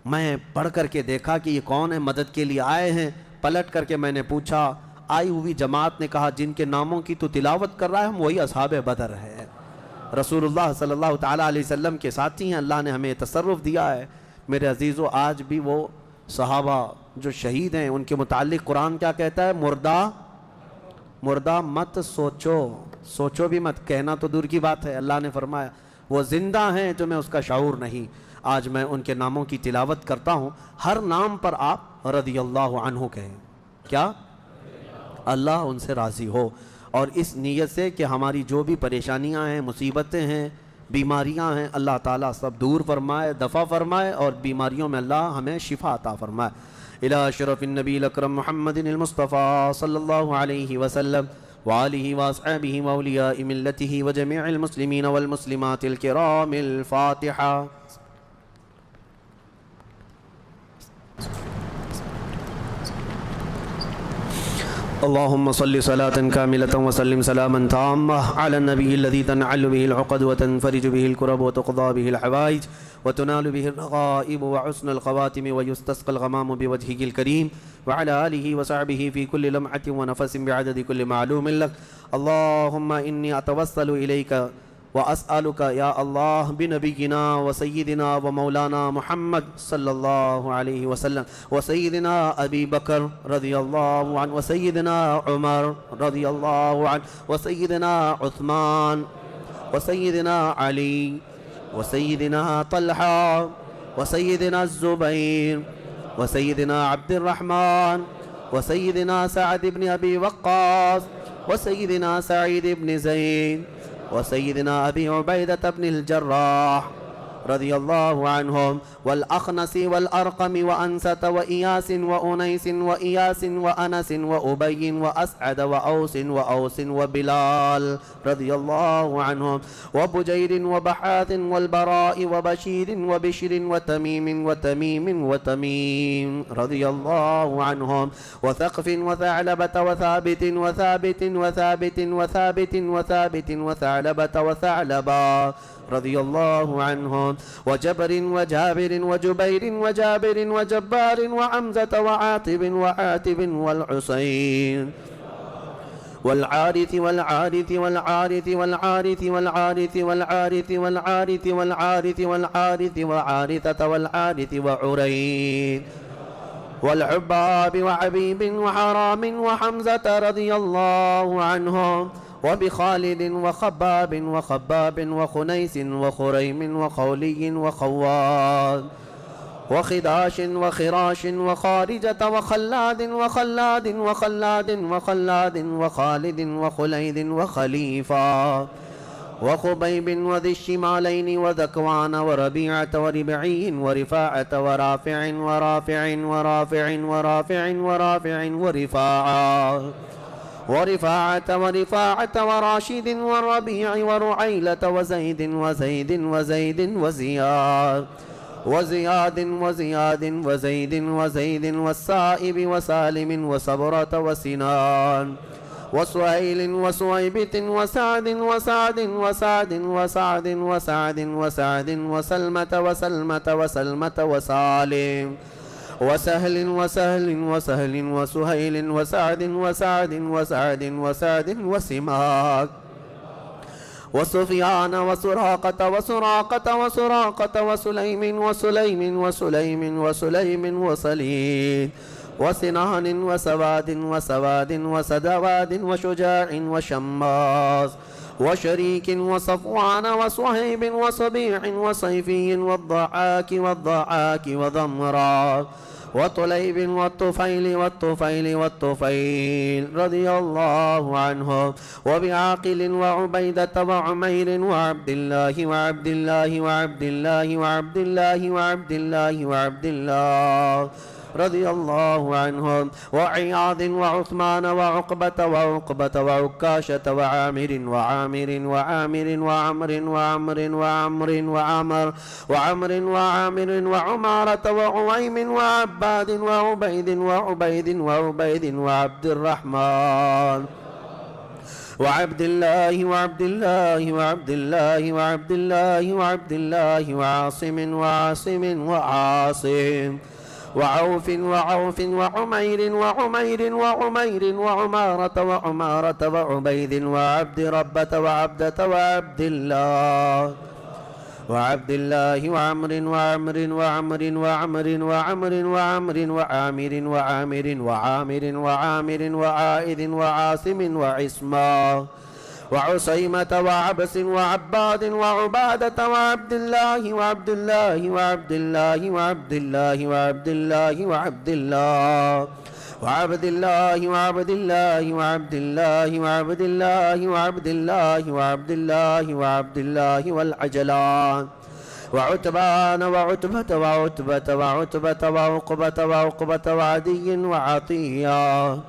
میں پڑھ کر کے دیکھا کہ یہ کون ہے، مدد کے لیے آئے ہیں۔ پلٹ کر کے میں نے پوچھا، آئی ہوئی جماعت نے کہا جن کے ناموں کی تو تلاوت کر رہا ہے ہم وہی اصحاب بدر ہے، رسول اللہ صلی اللہ تعالیٰ علیہ وسلم کے ساتھی ہیں، اللہ نے ہمیں تصرف دیا ہے۔ میرے عزیزو، آج بھی وہ صحابہ جو شہید ہیں ان کے متعلق قرآن کیا کہتا ہے؟ مردہ مت سوچو، سوچو بھی مت، کہنا تو دور کی بات ہے۔ اللہ نے فرمایا وہ زندہ ہیں جو میں اس کا شعور نہیں۔ آج میں ان کے ناموں کی تلاوت کرتا ہوں، ہر نام پر آپ رضی اللہ عنہ کہیں، کیا؟ اللہ ان سے راضی ہو، اور اس نیت سے کہ ہماری جو بھی پریشانیاں ہیں، مصیبتیں ہیں، بیماریاں ہیں، اللہ تعالیٰ سب دور فرمائے، دفع فرمائے، اور بیماریوں میں اللہ ہمیں شفا عطا فرمائے۔ الى شرف النبی الاکرم محمد المصطفیٰ صلی اللہ علیہ وسلم وآلہ واصحابہ واولیاء ملتہ وجمیع المسلمین والمسلمات الکرام، الفاتحہ۔ اللهم صل صلاة كاملة وسلم سلاما تاما على النبي الذي تنعل به العقد وتنفرج به الكرب وتقضى به الحوائج وتنال به الرغائب وحسن الخواتم ويستسقى الغمام بوجهه الكريم وعلى آله وصحبه في كل لمحة ونفس بعدد كل معلوم لك. اللهم إني أتوسل إليك وأسألك يا الله بنبينا وسيدنا ومولانا محمد صلى الله عليه وسلم وسيدنا أبي بكر رضي الله عنه وسيدنا عمر رضي الله عنه وسيدنا عثمان وسيدنا علي وسيدنا طلحة وسيدنا الزبير وسيدنا عبد الرحمن وسيدنا سعد بن أبي وقاص وسيدنا سعيد بن زيد وسيدنا أبي عبيدة بن الجراح رضي الله عنهم والأخنس والأرقم وأنسة وإياس وأنيس وإياس وأنس وأبي وأسعد وأوس وبلال رضي الله عنهم وبجير وبحاث والبراء وبشير وبشر وتميم رضي الله عنهم وثقف وثعلبة وثعلبة وثعلبة رضي الله عنهم وجبر وجابر وجبير وجابر وجبار وعمزة وعاتب والحسين والعارث والعارث والعارث والعارث والعارث والعارث والعارث والعارث والعارث وعارثة والعارث وعرين والعباب وعبيب وحرام وحمزة رضي الله عنهم وبخالد وخباب وخنيس وخريم وخولي وخواد وخداش وخراش وخارجة وخلاد وخالد وخليد وخليفة وخبيب وذي الشمالين وذكوان وربيعة وربعي ورفاعة ورفاعة وراشد والربيع ورعيلة وزيد والسائب وسالم وصبرة وسنان وسهيل وسويبة وسعد وسلمة وسالم وسهل وسهيل وسعد وسماك وسفيان وسراقة وسليم وصليد وسنان وسواد وسدواد وشجاع وشماس وشريك وصفوان وصهيب وصبيع وصيفي والضحاك وضمرا وطليب والطفيل رضي الله عنه وبعاقل وعبيدة وعمير وعبد الله رضي الله عنهم، وعياض وعثمان وعقبة وعقبة وعكاشة وعامر وعامر وعامر وعمر وعمر وعمر وعمر وعمر وعامر وعمارة وعويم وعباد وعبيد وعبيد وعبيد وعبد الرحمن وعبد الله وعبد الله وعبد الله وعبد الله وعبد الله وعاصم وعاصم وعاصم وعوف وعوف وعمير وعمير وعمير وعمارة وعمارة وعبيد وعبد ربة وعبدة وعبد الله وعبد الله وعمر وعمر وعمر وعمر وعمر وعمر وعامر وعامر وعامر وعامر وعائد وعاصم وعصما وعسيمة وعبس وعباد وعبادة وعبد الله وعبد الله وعبد الله وعبد الله وعبد الله وعبد الله وعبد الله وعبد الله وعبد الله وعبد الله وعبد الله وعبد الله وعبد الله والعجلان وعتبان وعتبة وعتبة وعتبة وعقبة وعقبة وعدي وعطية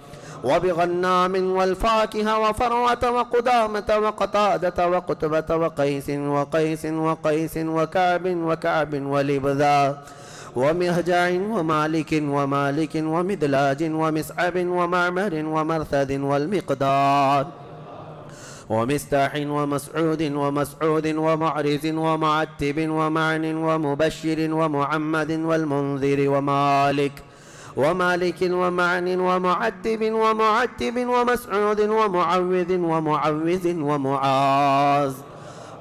وبغنام والفاكهة وفروة وقدامة وقتادة وقتبة وقيس وقيس وقيس وكعب وكعب ولبذا ومهجع ومالك ومالك ومدلاج ومسعب ومعمر ومرثد والمقدار ومستاح ومسعود ومسعود ومعرز ومعتب ومعن ومبشر ومعمد والمنذر ومالك ومالك ومعن ومعتب ومعتب ومسعود ومعوذ ومعوذ ومعاذ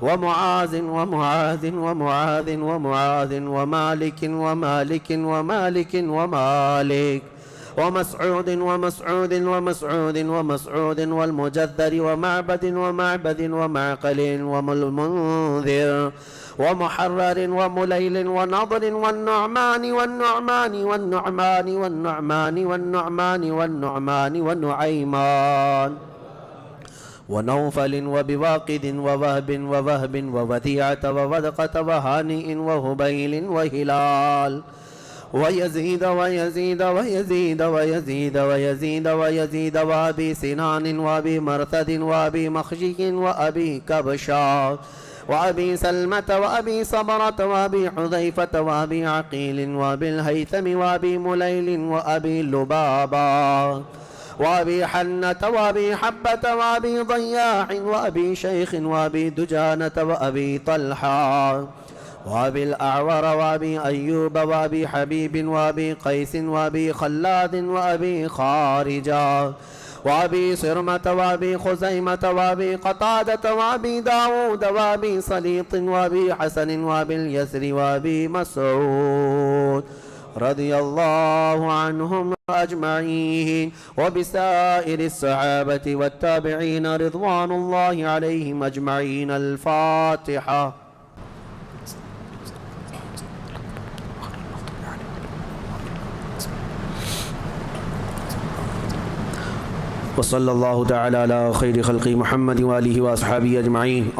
ومعاذ ومعاذ ومعاذ ومعاذ ومالك ومالك ومالك ومالك ومسعود ومسعود ومسعود ومسعود والمجذر ومعبد ومعبد ومعقل والمنذر ومحرر ومليل ونضر والنعمان والنعمان والنعمان والنعمان والنعمان والنعمان والنعيمان ونوفل وبواقد ووهب ووهب ووديعة وودقة وهانئ وهبيل وهلال ويزيد ويزيد ويزيد ويزيد ويزيد ويزيد وأبي سنان وأبي مرثد وأبي مخشي وأبي كبشا وأبي سلمة وأبي صبرة وأبي حذيفة وأبي عقيل وأبي الهيثم وأبي مليل وأبي لبابا وأبي حنة وأبي حبة وأبي ضياح وأبي شيخ وأبي دجانة وأبي طلحة وأبي الأعور وأبي أيوب وأبي حبيب وأبي قيس وأبي خلاد وأبي خارجة وأبي صرمة وأبي خزيمة وأبي قتادة وأبي داود وأبي صليط وأبي حسن وأبي اليسر وأبي مسعود رضي الله عنهم أجمعين وبسائر الصحابة والتابعين رضوان الله عليهم أجمعين. الفاتحة. وصلى الله تعالى على خير خلق محمد وآله وأصحابه أجمعين.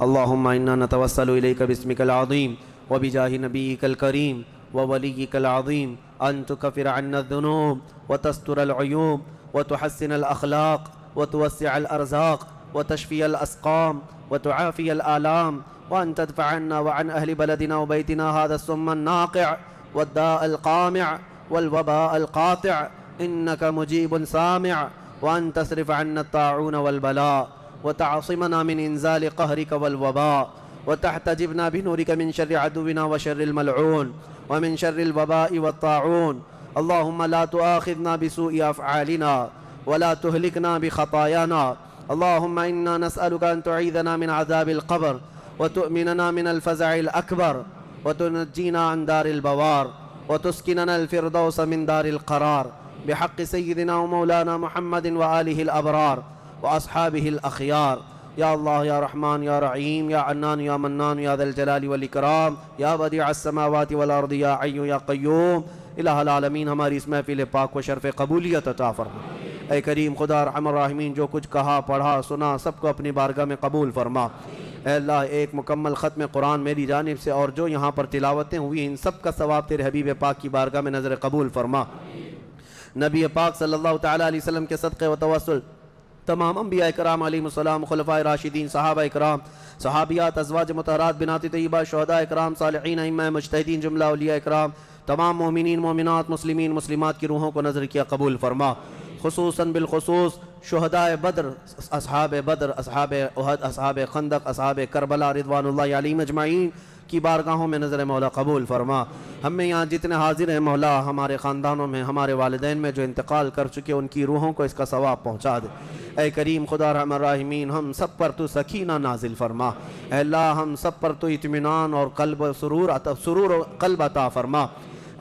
اللهم إنا نتوسل إليك باسمك العظيم وبجاه نبيك الكريم ووليك العظيم أن تكفر عنا الذنوب وتستر العيوب وتحسن الأخلاق وتوسع الأرزاق وتشفي الأسقام وتعافي الآلام، وأن تدفع عنا وعن أهل بلدنا وبيتنا هذا السم الناقع والداء القامع والوباء القاطع، إنك مجيب سامع، وأن تصرف عنا الطاعون والبلاء وتعصمنا من إنزال قهرك والوباء، وتحتجبنا بنورك من شر عدونا وشر الملعون ومن شر الوباء والطاعون. اللهم لا تؤاخذنا بسوء أفعالنا ولا تهلكنا بخطايانا. اللهم إنا نسألك أن تعيذنا من عذاب القبر وتؤمننا من الفزع الأكبر وتنجينا عن دار البوار وتسكننا الفردوس من دار القرار، بحق سيدنا ومولانا محمد وآله الأبرار وأصحابه الأخيار. یا اللہ یا رحمان یا رحیم یا عنان یا منان یا ذا الجلال والإکرام یا بدیع السماوات والارض یا حی یا قیوم. الہ العالمین ہماری اس محفل پاک و شرف قبولیت عطا فرما. اے کریم خدا ارحم الراحمین، جو کچھ کہا پڑھا سنا سب کو اپنی بارگاہ میں قبول فرما. اے اللہ ایک مکمل ختم قرآن میری جانب سے اور جو یہاں پر تلاوتیں ہوئی ان سب کا ثواب تیرے حبیب پاک کی بارگاہ میں نظر قبول فرما۔ نبی پاک صلی اللہ تعالیٰ علیہ وسلم کے صدقے و توسل تمام انبیاء کرام علیہ السلام، خلفائے راشدین، صحابہ کرام، صحابیات، ازواج مطہرات، بنات طیبہ، شہداء کرام، صالحین، ائمہ مجتہدین، جملہ اولیاء کرام، تمام مومنین مومنات، مسلمین مسلمات کی روحوں کو نظر کیا قبول فرما۔ خصوصاً بالخصوص شہداء بدر، اصحاب احد، اصحاب خندق، اصحاب کربلا رضوان اللہ علیہم اجمعین کی بارگاہوں میں نظر مولا قبول فرما۔ ہم میں یہاں جتنے حاضر ہیں مولا، ہمارے خاندانوں میں، ہمارے والدین میں جو انتقال کر چکے ان کی روحوں کو اس کا ثواب پہنچا دے۔ اے کریم خدا رحم الراحمین، ہم سب پر تو سکینہ نازل فرما۔ اے اللہ ہم سب پر تو اطمینان اور سرور و قلب عطا فرما۔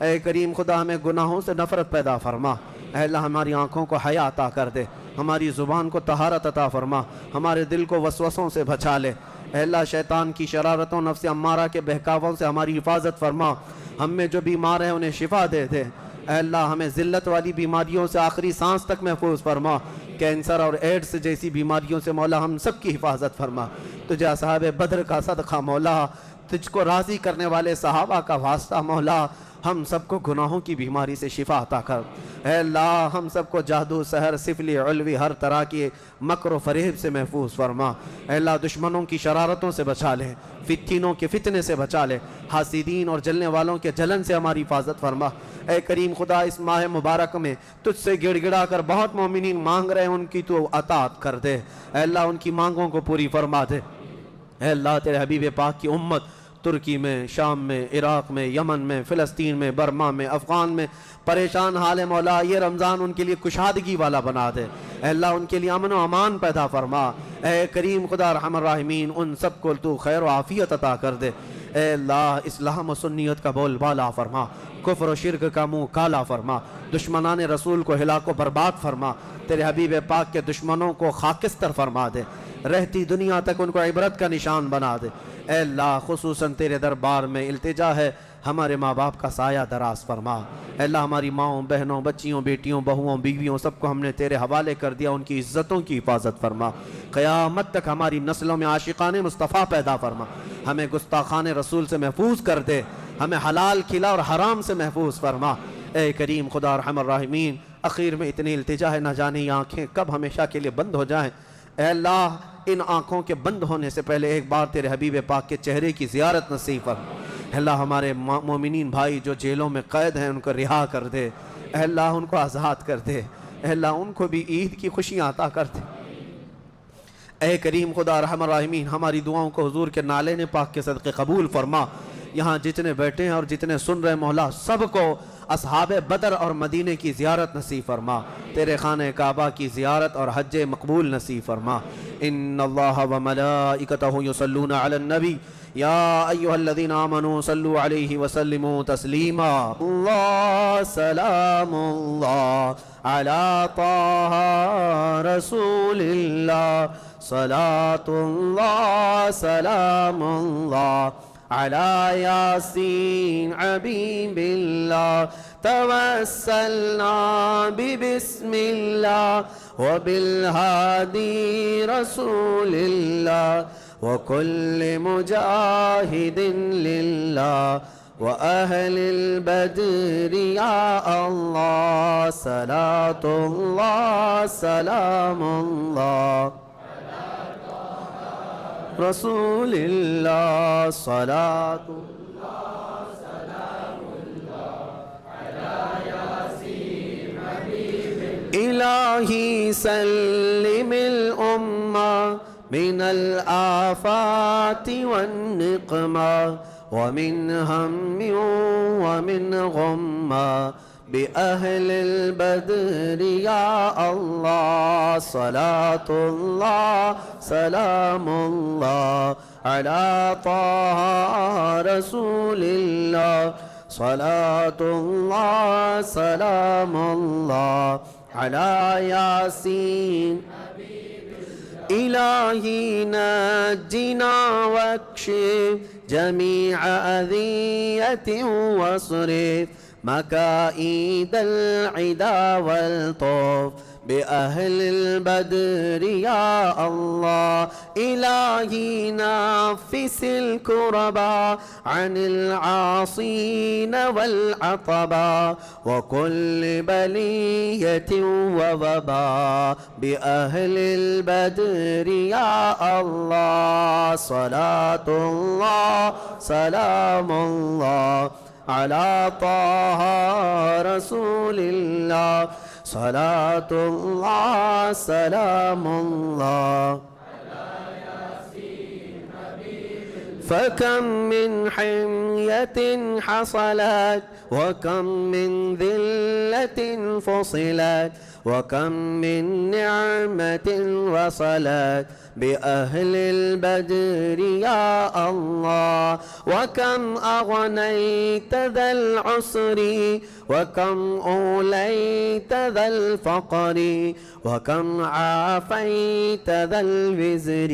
اے کریم خدا ہمیں گناہوں سے نفرت پیدا فرما۔ اے اللہ ہماری آنکھوں کو حیا عطا کر دے، ہماری زبان کو طہارت عطا فرما، ہمارے دل کو وسوسوں سے بچا لے۔ اے اللہ شیطان کی شرارتوں، نفس امارہ کے بہکاووں سے ہماری حفاظت فرما۔ ہم میں جو بیمار ہیں انہیں شفا دے دے۔ اے اللہ ہمیں ذلت والی بیماریوں سے آخری سانس تک محفوظ فرما۔ کینسر اور ایڈز جیسی بیماریوں سے مولا ہم سب کی حفاظت فرما۔ تجھے اصحاب بدر کا صدقہ مولا، تجھ کو راضی کرنے والے صحابہ کا واسطہ مولا، ہم سب کو گناہوں کی بیماری سے شفا عطا کر۔ اے اللہ ہم سب کو جادو، سحر، سفلی، علوی، ہر طرح کی مکر و فریب سے محفوظ فرما۔ اے اللہ دشمنوں کی شرارتوں سے بچا لے، فتنوں کے فتنے سے بچا لے، حاسدین اور جلنے والوں کے جلن سے ہماری حفاظت فرما۔ اے کریم خدا اس ماہ مبارک میں تجھ سے گڑ گڑا کر بہت مومنین مانگ رہے ہیں، ان کی تو عطاعت کر دے۔ اے اللہ ان کی مانگوں کو پوری فرما دے۔ اے اللہ تیرے حبیب پاک کی امت ترکی میں، شام میں، عراق میں، یمن میں، فلسطین میں، برما میں، افغان میں پریشان حال مولا، یہ رمضان ان کے لیے کشادگی والا بنا دے۔ اے اللہ ان کے لیے امن و امان پیدا فرما۔ اے کریم خدا رحم الراحمین ان سب کو تو خیر و عافیت عطا کر دے۔ اے اللہ اسلام و سنیت کا بول بالا فرما، کفر و شرک کا منہ کالا فرما، دشمنان رسول کو ہلاک و برباد فرما، تیرے حبیب پاک کے دشمنوں کو خاکستر فرما دے، رہتی دنیا تک ان کو عبرت کا نشان بنا دے۔ اے اللہ خصوصاً تیرے دربار میں التجا ہے، ہمارے ماں باپ کا سایہ دراز فرما۔ اے اللہ ہماری ماؤں، بہنوں، بچیوں، بیٹیوں، بہوؤں، بیویوں سب کو ہم نے تیرے حوالے کر دیا، ان کی عزتوں کی حفاظت فرما۔ قیامت تک ہماری نسلوں میں عاشقان مصطفیٰ پیدا فرما، ہمیں گستاخان رسول سے محفوظ کر دے، ہمیں حلال کھلا اور حرام سے محفوظ فرما۔ اے کریم خدا رحم الراحمین اخیر میں اتنی التجا ہے، نہ جانے یہ آنکھیں کب ہمیشہ کے لیے بند ہو جائیں۔ اے اللہ ان آنکھوں کے بند ہونے سے پہلے ایک بار تیرے حبیب پاک کے چہرے کی زیارت نصیب فرما۔ اے اللہ ہمارے مومنین بھائی جو جیلوں میں قید ہیں ان کو رہا کر دے، اے اللہ ان کو آزاد کر دے، اے اللہ ان کو بھی عید کی خوشیاں عطا کر دے۔ اے کریم خدا رحم الراحمین ہماری دعاؤں کو حضور کے نالے نے پاک کے صدقے قبول فرما۔ یہاں جتنے بیٹھے ہیں اور جتنے سن رہے مولا سب کو اصحاب بدر اور مدینے کی زیارت نصیب فرما، تیرے خانہ کعبہ کی زیارت اور حج مقبول نصیب فرما۔ ان اللہ وملائکتہ یصلون علی النبی یا ایہا الذین آمنوا صلوا علیہ وسلموا تسلیما۔ اللہ سلام اللہ علی طہ رسول اللہ، صلاۃ اللہ سلام اللہ علی یاسین حبیب اللہ، توسلنا ببسم اللہ وبالہادی رسول اللہ وکل مجاہد للہ وأهل البدر يا الله، صلاة الله سلام الله رسول الله، صلاة الله سلام الله على ياسين حبيب إلهي سلم الأمة من الآفات والنقمة ومن هم ومن غمة بأهل البدر يا الله، صلاة الله سلام الله على طه رسول الله، صلاة الله سلام الله على ياسين إلهي نجنا واكشف جميع أذية واصرف مكائد العدا والطف بأهل البدر يا الله. إلهي نفس الكربا عن العاصين والعطبا وكل بلية ووبا بأهل البدر يا الله. صلاة الله سلام الله على طه رسول الله. صلاة الله سلام الله. فكم من حمية حصلت وكم من ذلة فصلت وكم من نعمة وصلت بأهل البدر يا الله. وكم أغنيت ذا العسر وكم أوليت ذا الفقر وكم عافيت ذا الوزر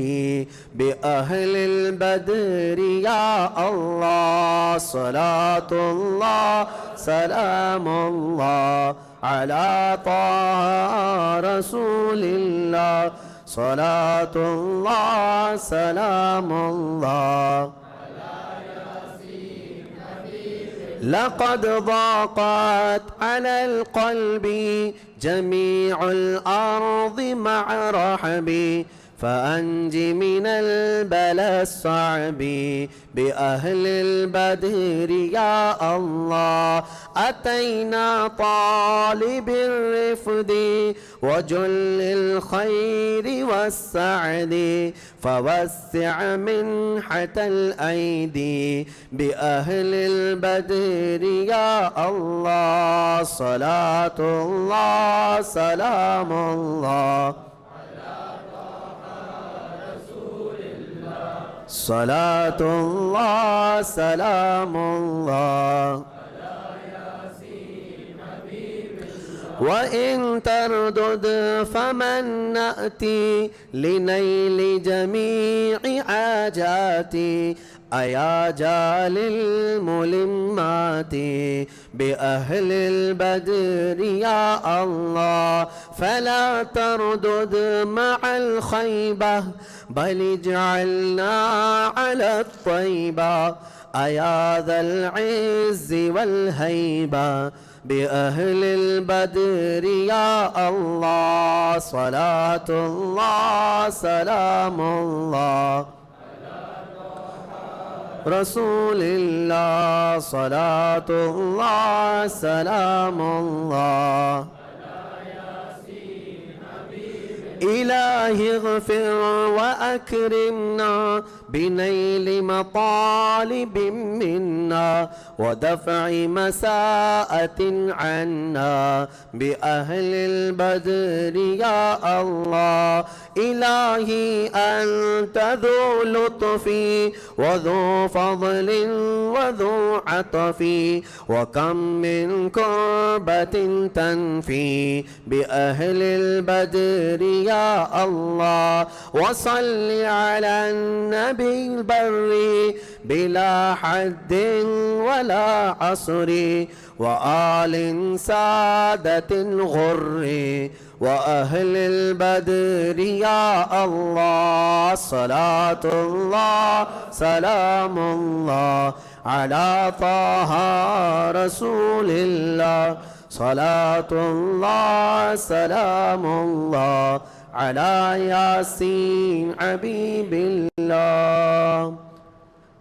بأهل البدر يا الله. صلاة الله سلام الله على طه رسول الله. صلاة الله سلام الله. لقد ضاقت على القلب جميع الأرض مع رحبي فأنج من البلاء الصعب بأهل البدر يا الله. أتينا طالب الرفد وجل الخير والسعد فوسع منحة الأيدي بأهل البدر يا الله. صلاة الله سلام الله. صلاة الله سلام الله. وإن تردد فمن نأتي لنيل جميع حاجاتي أيا جال الملمات بأهل البدر يا الله. فلا تردد مع الخيبة بل اجعلنا على الطيبة أيا ذا العز والهيبة بأهل البدر يا الله. صلاة الله سلام الله رسول الله. صلاة الله سلام الله. إلهي اغفر وأكرمنا بنيل مطالب منا ودفع مساءة عنا بأهل البدر يا الله. إلهي أنت ذو لطف وذو فضل وذو عطف وكم من كربة تنفي بأهل البدر يا الله. وصل على النبي البر بلا حد ولا عصر وآل سادة غر وأهل البدر يا الله. صلاة الله سلام الله على طه رسول الله. صلاة الله سلام الله على یاسین حبیب اللہ.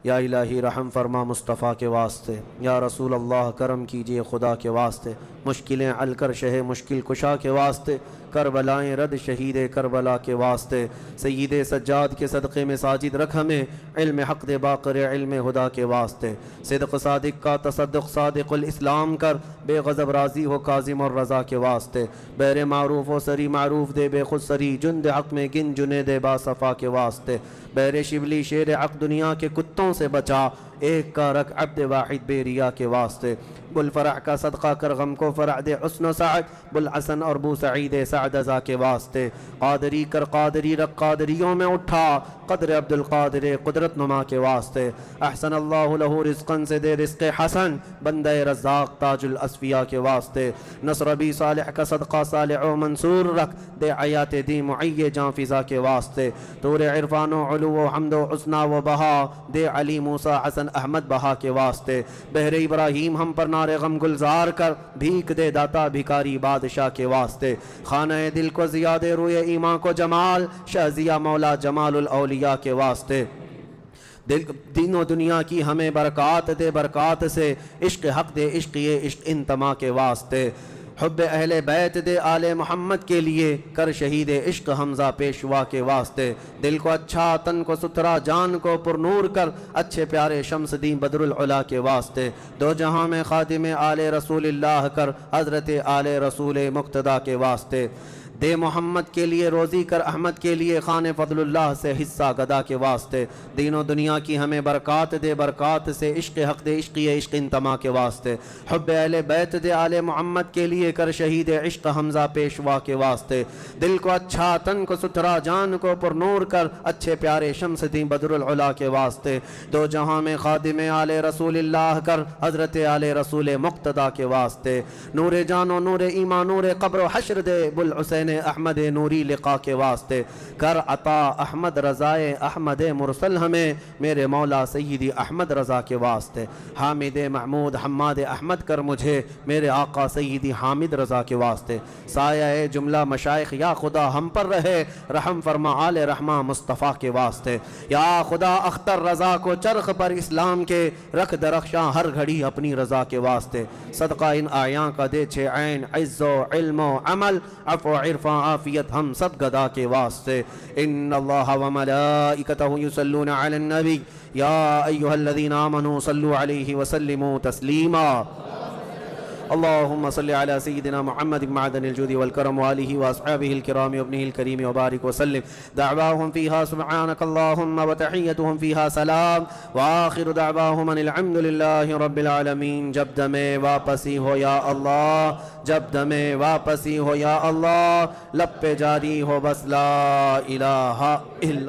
یا الہی رحم فرما مصطفیٰ کے واسطے. یا رسول اللہ کرم کیجئے خدا کے واسطے. مشکلیں حل کر شہ مشکل کشا کے واسطے. کربلائیں رد شہید کربلا کے واسطے. سید سجاد کے صدقے میں ساجد رکھ ہمیں علم حق دے باقر علم خدا کے واسطے. صدق صادق کا تصدق صادق الاسلام کر بے غضب راضی ہو کاظم اور رضا کے واسطے. بیر معروف و سری معروف دے بے خود سری جند حق میں گن جنے دے با صفا کے واسطے. بیر شبلی شیر حق دنیا کے کتوں سے بچا ایک کا رکھ عبد واحد بے ریا کے واسطے، بلفرح کا صدقہ کر غم کو فرح دے حسن و سعد، بلحسن اور بو سعید سعد ازا کے واسطے، قادری کر قادری رکھ قادریوں میں اٹھا، قدر عبد القادر قدرت نما کے واسطے، احسن اللہ لہو رزقن سے دے رزق حسن، بندہ رزاق تاج الاسفیاء کے واسطے، نصر بی صالح کا صدقہ صالح و منصور رکھ دے حیات دی معی جان فضا کے واسطے، طور عرفان و علو و حمد و حسنہ و بہا دے علی موسیٰ حسن احمد بہا کے واسطے، بحر ابراہیم ہم پر نار غم گلزار کر بھیک دے داتا بھکاری بادشاہ کے واسطے، خانہ دل کو زیاد روئے ایمان کو جمال شہزیہ مولا جمال الاولیاء کے واسطے، دین و دنیا کی ہمیں برکات دے برکات سے، عشق حق دے عشق یہ عشق انتما کے واسطے، حب اہل بیت دے آل محمد کے لیے کر شہید عشق حمزہ پیشوا کے واسطے، دل کو اچھا تن کو ستھرا جان کو پر نور کر اچھے پیارے شمس دین بدر العلا کے واسطے، دو جہاں میں خادم آل رسول اللہ کر حضرت آل رسول مقتدیٰ کے واسطے، دے محمد کے لیے روزی کر احمد کے لیے خان فضل اللہ سے حصہ گدا کے واسطے، دین و دنیا کی ہمیں برکات دے برکات سے، عشق حق دے عشق یہ عشق انتما کے واسطے، حب اہل بیت دے آل محمد کے لیے کر شہید عشق حمزہ پیشوا کے واسطے، دل کو اچھا تن کو ستھرا جان کو پر نور کر اچھے پیارے شمس دین بدر العلا کے واسطے، دو جہاں میں خادم آل رسول اللہ کر حضرت آل رسول مقتدیٰ کے واسطے، نور جان و نور ایمان نور قبر و حشر دے بلحسین احمد نوری لقا کے واسطے، کر عطا احمد رضائے احمد مرسل ہمیں میرے مولا سیدی احمد رضا کے واسطے، حامد محمود حماد احمد کر مجھے میرے آقا سیدی حامد رضا کے واسطے، سایہ جملہ مشائخ یا خدا ہم پر رہے رحم فرما آل رحمہ مصطفیٰ کے واسطے، یا خدا اختر رضا کو چرخ پر اسلام کے رکھ درخشاں ہر گھڑی اپنی رضا کے واسطے، صدقہ ان آیاں کا دے چھے عین عز و علم و عمل عفو عرفاں عافیت ہم سب گدا کے واسطے، ان اللہ و ملائکتہ یصلون علی النبی یا ایہا الذین آمنوا صلوا علیہ وسلموا تسلیما، اللهم صل على سيدنا محمد معدن الجود والكرم وآله وأصحابه الكرام وابنه الكريم وبارك وسلم، دعواهم فيها سبحانك اللهم وتحيتهم فيها سلام وآخر دعواهم ان الحمد لله رب العالمين۔ جب دمیں واپسی ہو یا اللہ، جب دمیں واپسی ہو یا اللہ، لب پہ جاری ہو بس لا الہ الا